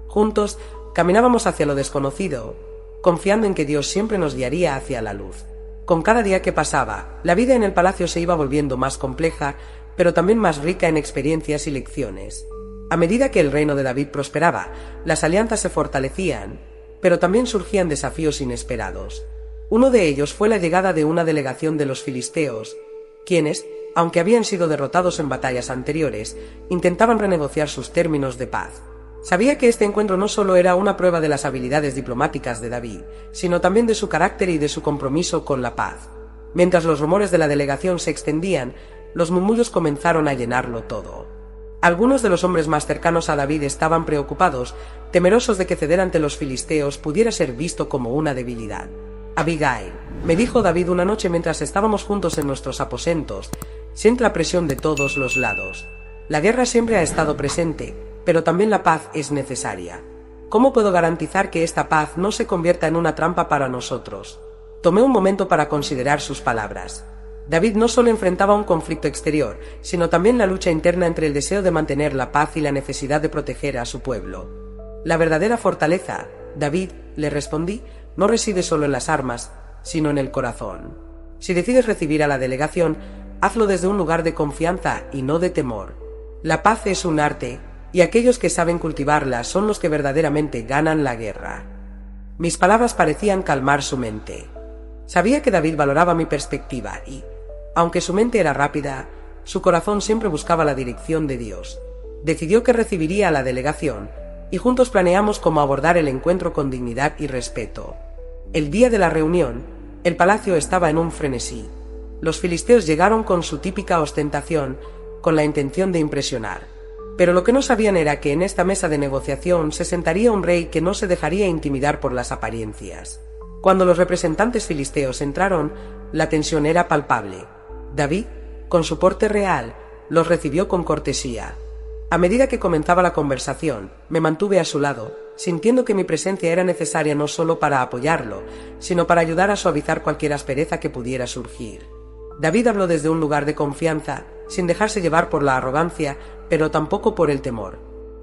Juntos, caminábamos hacia lo desconocido, confiando en que Dios siempre nos guiaría hacia la luz. Con cada día que pasaba, la vida en el palacio se iba volviendo más compleja, pero también más rica en experiencias y lecciones. A medida que el reino de David prosperaba, las alianzas se fortalecían, pero también surgían desafíos inesperados. Uno de ellos fue la llegada de una delegación de los filisteos, quienes, aunque habían sido derrotados en batallas anteriores, intentaban renegociar sus términos de paz. Sabía que este encuentro no solo era una prueba de las habilidades diplomáticas de David, sino también de su carácter y de su compromiso con la paz. Mientras los rumores de la delegación se extendían, los murmullos comenzaron a llenarlo todo. Algunos de los hombres más cercanos a David estaban preocupados, temerosos de que ceder ante los filisteos pudiera ser visto como una debilidad. «Abigail», me dijo David una noche mientras estábamos juntos en nuestros aposentos, «siente la presión de todos los lados. La guerra siempre ha estado presente, pero también la paz es necesaria. ¿Cómo puedo garantizar que esta paz no se convierta en una trampa para nosotros? Tomé un momento para considerar sus palabras. David no solo enfrentaba un conflicto exterior, sino también la lucha interna entre el deseo de mantener la paz y la necesidad de proteger a su pueblo. La verdadera fortaleza, David, le respondí, no reside solo en las armas, sino en el corazón. Si decides recibir a la delegación, hazlo desde un lugar de confianza y no de temor. La paz es un arte, y aquellos que saben cultivarla son los que verdaderamente ganan la guerra. Mis palabras parecían calmar su mente. Sabía que David valoraba mi perspectiva y, aunque su mente era rápida, su corazón siempre buscaba la dirección de Dios. Decidió que recibiría a la delegación, y juntos planeamos cómo abordar el encuentro con dignidad y respeto. El día de la reunión, el palacio estaba en un frenesí. Los filisteos llegaron con su típica ostentación, con la intención de impresionar. Pero lo que no sabían era que en esta mesa de negociación se sentaría un rey que no se dejaría intimidar por las apariencias. Cuando los representantes filisteos entraron, la tensión era palpable. David, con su porte real, los recibió con cortesía. A medida que comenzaba la conversación, me mantuve a su lado, sintiendo que mi presencia era necesaria no solo para apoyarlo, sino para ayudar a suavizar cualquier aspereza que pudiera surgir. David habló desde un lugar de confianza, sin dejarse llevar por la arrogancia, pero tampoco por el temor.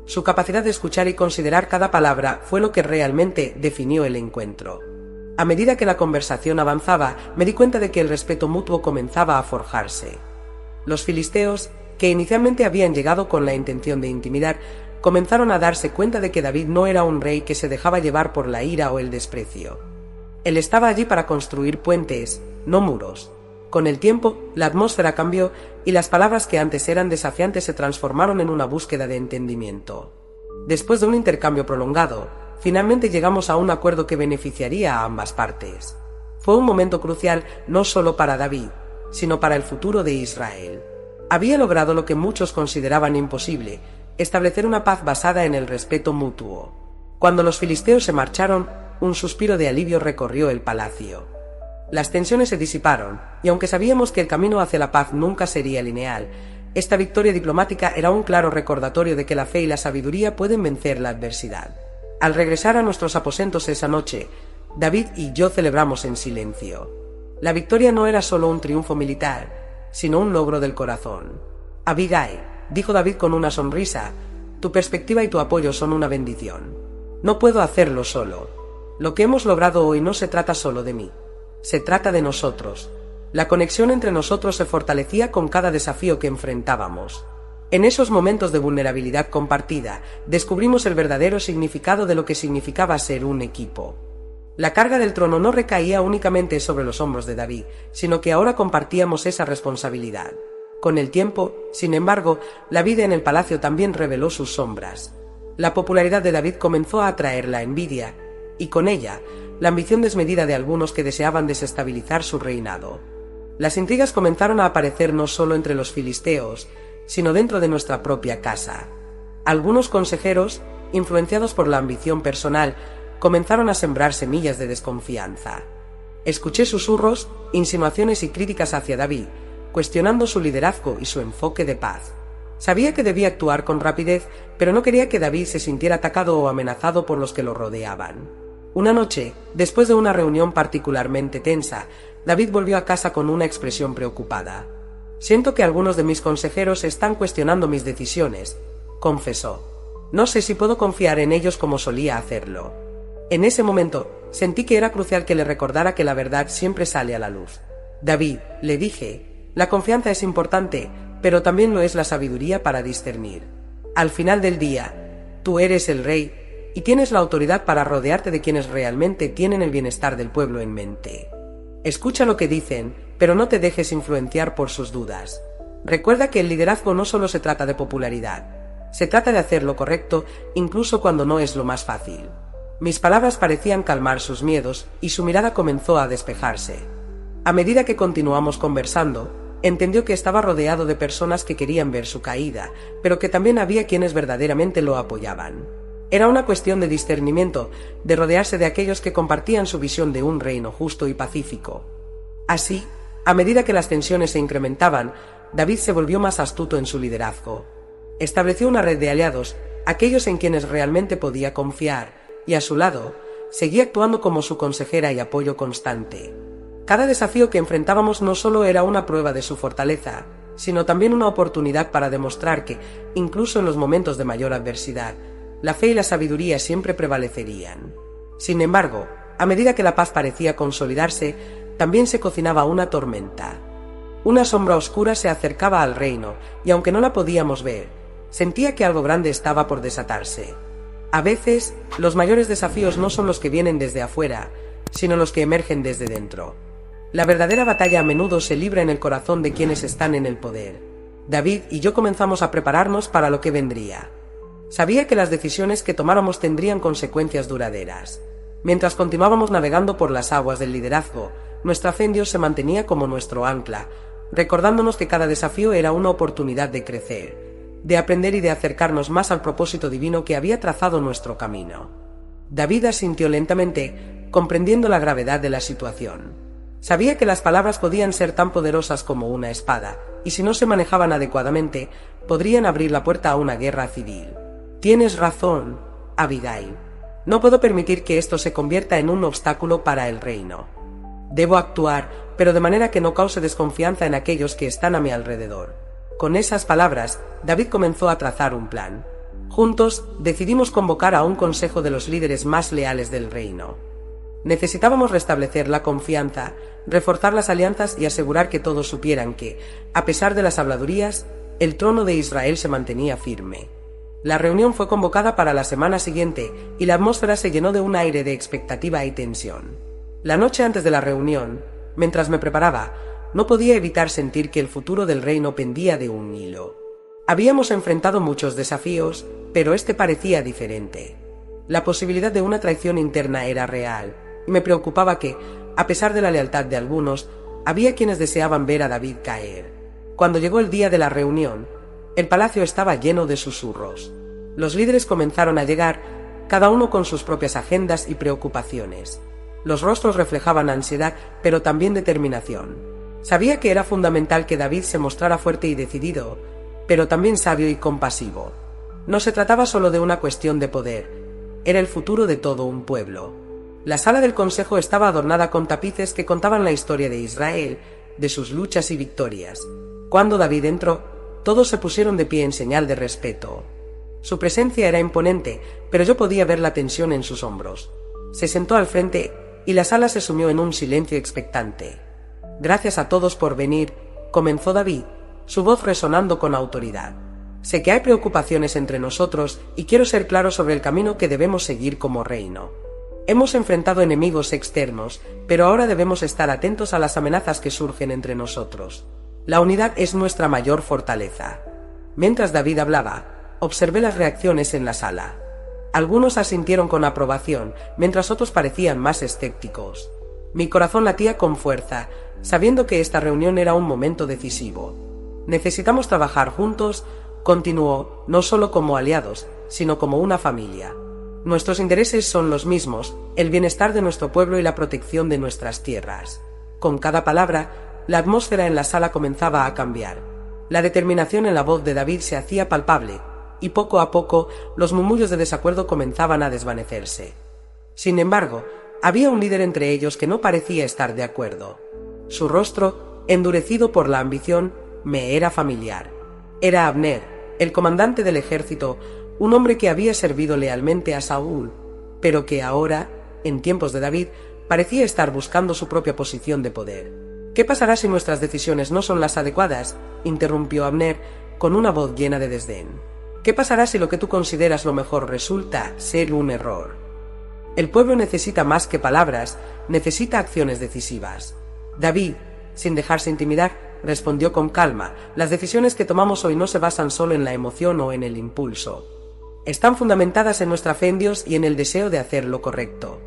Su capacidad de escuchar y considerar cada palabra fue lo que realmente definió el encuentro. A medida que la conversación avanzaba, me di cuenta de que el respeto mutuo comenzaba a forjarse. Los filisteos, que inicialmente habían llegado con la intención de intimidar, comenzaron a darse cuenta de que David no era un rey que se dejaba llevar por la ira o el desprecio. Él estaba allí para construir puentes, no muros. Con el tiempo, la atmósfera cambió y las palabras que antes eran desafiantes se transformaron en una búsqueda de entendimiento. Después de un intercambio prolongado, finalmente llegamos a un acuerdo que beneficiaría a ambas partes. Fue un momento crucial no solo para David, sino para el futuro de Israel. Había logrado lo que muchos consideraban imposible, establecer una paz basada en el respeto mutuo. Cuando los filisteos se marcharon, un suspiro de alivio recorrió el palacio. Las tensiones se disiparon, y aunque sabíamos que el camino hacia la paz nunca sería lineal, esta victoria diplomática era un claro recordatorio de que la fe y la sabiduría pueden vencer la adversidad. Al regresar a nuestros aposentos esa noche, David y yo celebramos en silencio. La victoria no era solo un triunfo militar, sino un logro del corazón. Abigail, dijo David con una sonrisa, tu perspectiva y tu apoyo son una bendición. No puedo hacerlo solo. Lo que hemos logrado hoy no se trata solo de mí. Se trata de nosotros. La conexión entre nosotros se fortalecía con cada desafío que enfrentábamos. En esos momentos de vulnerabilidad compartida, descubrimos el verdadero significado de lo que significaba ser un equipo. La carga del trono no recaía únicamente sobre los hombros de David, sino que ahora compartíamos esa responsabilidad. Con el tiempo, sin embargo, la vida en el palacio también reveló sus sombras. La popularidad de David comenzó a atraer la envidia, y con ella, la ambición desmedida de algunos que deseaban desestabilizar su reinado. Las intrigas comenzaron a aparecer no solo entre los filisteos, sino dentro de nuestra propia casa. Algunos consejeros, influenciados por la ambición personal, comenzaron a sembrar semillas de desconfianza. Escuché susurros, insinuaciones y críticas hacia David, cuestionando su liderazgo y su enfoque de paz. Sabía que debía actuar con rapidez, pero no quería que David se sintiera atacado o amenazado por los que lo rodeaban. Una noche, después de una reunión particularmente tensa, David volvió a casa con una expresión preocupada. Siento que algunos de mis consejeros están cuestionando mis decisiones, confesó. No sé si puedo confiar en ellos como solía hacerlo. En ese momento, sentí que era crucial que le recordara que la verdad siempre sale a la luz. David, le dije, la confianza es importante, pero también lo es la sabiduría para discernir. Al final del día, tú eres el rey, y tienes la autoridad para rodearte de quienes realmente tienen el bienestar del pueblo en mente. Escucha lo que dicen, pero no te dejes influenciar por sus dudas. Recuerda que el liderazgo no solo se trata de popularidad, se trata de hacer lo correcto incluso cuando no es lo más fácil. Mis palabras parecían calmar sus miedos y su mirada comenzó a despejarse. A medida que continuamos conversando, entendió que estaba rodeado de personas que querían ver su caída, pero que también había quienes verdaderamente lo apoyaban. Era una cuestión de discernimiento, de rodearse de aquellos que compartían su visión de un reino justo y pacífico. Así, a medida que las tensiones se incrementaban, David se volvió más astuto en su liderazgo. Estableció una red de aliados, aquellos en quienes realmente podía confiar, y a su lado, seguía actuando como su consejera y apoyo constante. Cada desafío que enfrentábamos no solo era una prueba de su fortaleza, sino también una oportunidad para demostrar que, incluso en los momentos de mayor adversidad, la fe y la sabiduría siempre prevalecerían. Sin embargo, a medida que la paz parecía consolidarse, también se cocinaba una tormenta. Una sombra oscura se acercaba al reino, y aunque no la podíamos ver, sentía que algo grande estaba por desatarse. A veces, los mayores desafíos no son los que vienen desde afuera, sino los que emergen desde dentro. La verdadera batalla a menudo se libra en el corazón de quienes están en el poder. David y yo comenzamos a prepararnos para lo que vendría. Sabía que las decisiones que tomáramos tendrían consecuencias duraderas. Mientras continuábamos navegando por las aguas del liderazgo, nuestra fe en Dios se mantenía como nuestro ancla, recordándonos que cada desafío era una oportunidad de crecer, de aprender y de acercarnos más al propósito divino que había trazado nuestro camino. David asintió lentamente, comprendiendo la gravedad de la situación. Sabía que las palabras podían ser tan poderosas como una espada, y si no se manejaban adecuadamente, podrían abrir la puerta a una guerra civil. Tienes razón, Abigail. No puedo permitir que esto se convierta en un obstáculo para el reino. Debo actuar, pero de manera que no cause desconfianza en aquellos que están a mi alrededor. Con esas palabras, David comenzó a trazar un plan. Juntos, decidimos convocar a un consejo de los líderes más leales del reino. Necesitábamos restablecer la confianza, reforzar las alianzas y asegurar que todos supieran que, a pesar de las habladurías, el trono de Israel se mantenía firme. La reunión fue convocada para la semana siguiente y la atmósfera se llenó de un aire de expectativa y tensión. La noche antes de la reunión, mientras me preparaba, no podía evitar sentir que el futuro del reino pendía de un hilo. Habíamos enfrentado muchos desafíos, pero este parecía diferente. La posibilidad de una traición interna era real, y me preocupaba que, a pesar de la lealtad de algunos, había quienes deseaban ver a David caer. Cuando llegó el día de la reunión, el palacio estaba lleno de susurros. Los líderes comenzaron a llegar, cada uno con sus propias agendas y preocupaciones. Los rostros reflejaban ansiedad, pero también determinación. Sabía que era fundamental que David se mostrara fuerte y decidido, pero también sabio y compasivo. No se trataba solo de una cuestión de poder, era el futuro de todo un pueblo. La sala del consejo estaba adornada con tapices que contaban la historia de Israel, de sus luchas y victorias. Cuando David entró, todos se pusieron de pie en señal de respeto. Su presencia era imponente, pero yo podía ver la tensión en sus hombros. Se sentó al frente y la sala se sumió en un silencio expectante. Gracias a todos por venir, comenzó David, su voz resonando con autoridad. Sé que hay preocupaciones entre nosotros y quiero ser claro sobre el camino que debemos seguir como reino. Hemos enfrentado enemigos externos, pero ahora debemos estar atentos a las amenazas que surgen entre nosotros. La unidad es nuestra mayor fortaleza. Mientras David hablaba, observé las reacciones en la sala. Algunos asintieron con aprobación, mientras otros parecían más escépticos. Mi corazón latía con fuerza, sabiendo que esta reunión era un momento decisivo. Necesitamos trabajar juntos, continuó, no solo como aliados, sino como una familia. Nuestros intereses son los mismos, el bienestar de nuestro pueblo y la protección de nuestras tierras. Con cada palabra, la atmósfera en la sala comenzaba a cambiar. La determinación en la voz de David se hacía palpable, y poco a poco los murmullos de desacuerdo comenzaban a desvanecerse. Sin embargo, había un líder entre ellos que no parecía estar de acuerdo. Su rostro, endurecido por la ambición, me era familiar. Era Abner, el comandante del ejército, un hombre que había servido lealmente a Saúl, pero que ahora, en tiempos de David, parecía estar buscando su propia posición de poder. ¿Qué pasará si nuestras decisiones no son las adecuadas?, interrumpió Abner con una voz llena de desdén. ¿Qué pasará si lo que tú consideras lo mejor resulta ser un error? El pueblo necesita más que palabras, necesita acciones decisivas. David, sin dejarse intimidar, respondió con calma: las decisiones que tomamos hoy no se basan solo en la emoción o en el impulso. Están fundamentadas en nuestra fe en Dios y en el deseo de hacer lo correcto.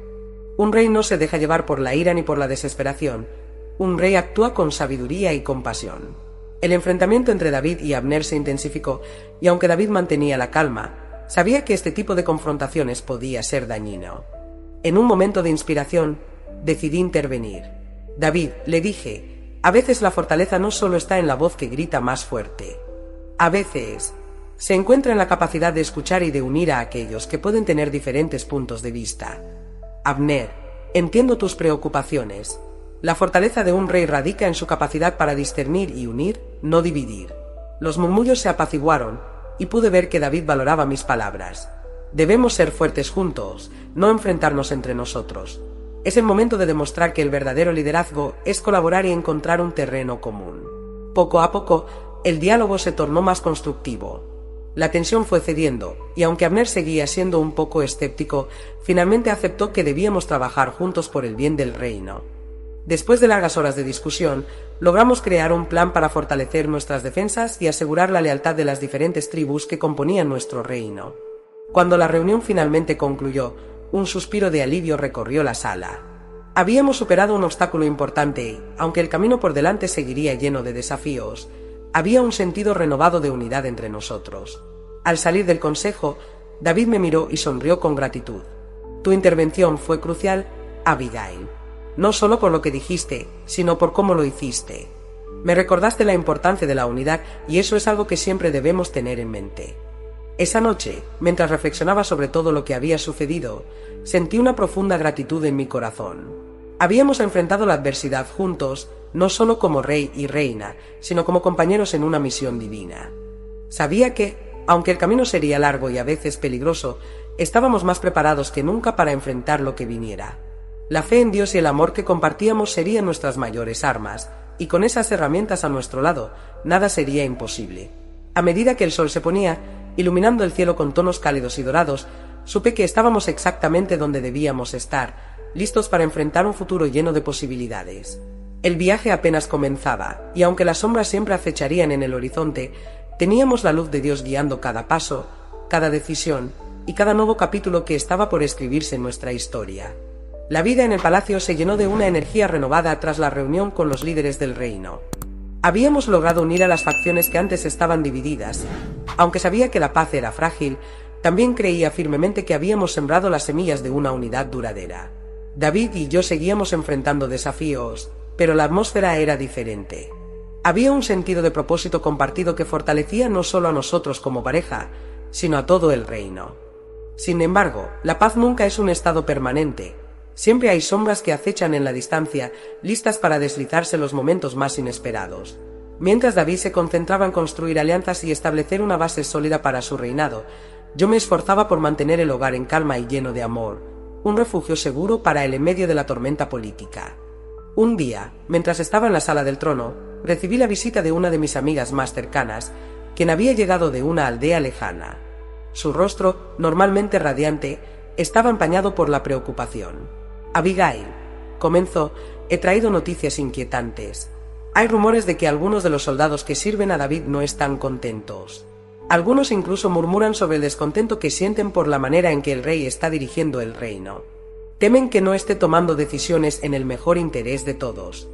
Un rey no se deja llevar por la ira ni por la desesperación. Un rey actúa con sabiduría y compasión. El enfrentamiento entre David y Abner se intensificó, y aunque David mantenía la calma, sabía que este tipo de confrontaciones podía ser dañino. En un momento de inspiración, decidí intervenir. David, le dije, a veces la fortaleza no solo está en la voz que grita más fuerte. A veces se encuentra en la capacidad de escuchar y de unir a aquellos que pueden tener diferentes puntos de vista. Abner, entiendo tus preocupaciones. La fortaleza de un rey radica en su capacidad para discernir y unir, no dividir. Los murmullos se apaciguaron, y pude ver que David valoraba mis palabras. Debemos ser fuertes juntos, no enfrentarnos entre nosotros. Es el momento de demostrar que el verdadero liderazgo es colaborar y encontrar un terreno común. Poco a poco, el diálogo se tornó más constructivo. La tensión fue cediendo, y aunque Abner seguía siendo un poco escéptico, finalmente aceptó que debíamos trabajar juntos por el bien del reino. Después de largas horas de discusión, logramos crear un plan para fortalecer nuestras defensas y asegurar la lealtad de las diferentes tribus que componían nuestro reino. Cuando la reunión finalmente concluyó, un suspiro de alivio recorrió la sala. Habíamos superado un obstáculo importante y, aunque el camino por delante seguiría lleno de desafíos, había un sentido renovado de unidad entre nosotros. Al salir del consejo, David me miró y sonrió con gratitud. Tu intervención fue crucial, Abigail. No solo por lo que dijiste, sino por cómo lo hiciste. Me recordaste la importancia de la unidad y eso es algo que siempre debemos tener en mente. Esa noche, mientras reflexionaba sobre todo lo que había sucedido, sentí una profunda gratitud en mi corazón. Habíamos enfrentado la adversidad juntos, no solo como rey y reina, sino como compañeros en una misión divina. Sabía que, aunque el camino sería largo y a veces peligroso, estábamos más preparados que nunca para enfrentar lo que viniera. La fe en Dios y el amor que compartíamos serían nuestras mayores armas, y con esas herramientas a nuestro lado, nada sería imposible. A medida que el sol se ponía, iluminando el cielo con tonos cálidos y dorados, supe que estábamos exactamente donde debíamos estar, listos para enfrentar un futuro lleno de posibilidades. El viaje apenas comenzaba, y aunque las sombras siempre acecharían en el horizonte, teníamos la luz de Dios guiando cada paso, cada decisión y cada nuevo capítulo que estaba por escribirse en nuestra historia. La vida en el palacio se llenó de una energía renovada tras la reunión con los líderes del reino. Habíamos logrado unir a las facciones que antes estaban divididas. Aunque sabía que la paz era frágil, también creía firmemente que habíamos sembrado las semillas de una unidad duradera. David y yo seguíamos enfrentando desafíos, pero la atmósfera era diferente. Había un sentido de propósito compartido que fortalecía no solo a nosotros como pareja, sino a todo el reino. Sin embargo, la paz nunca es un estado permanente. Siempre hay sombras que acechan en la distancia, listas para deslizarse en los momentos más inesperados. Mientras David se concentraba en construir alianzas y establecer una base sólida para su reinado, yo me esforzaba por mantener el hogar en calma y lleno de amor, un refugio seguro para él en medio de la tormenta política. Un día, mientras estaba en la sala del trono, recibí la visita de una de mis amigas más cercanas, quien había llegado de una aldea lejana. Su rostro, normalmente radiante, estaba empañado por la preocupación. Abigail, comenzó, he traído noticias inquietantes. Hay rumores de que algunos de los soldados que sirven a David no están contentos. Algunos incluso murmuran sobre el descontento que sienten por la manera en que el rey está dirigiendo el reino. Temen que no esté tomando decisiones en el mejor interés de todos.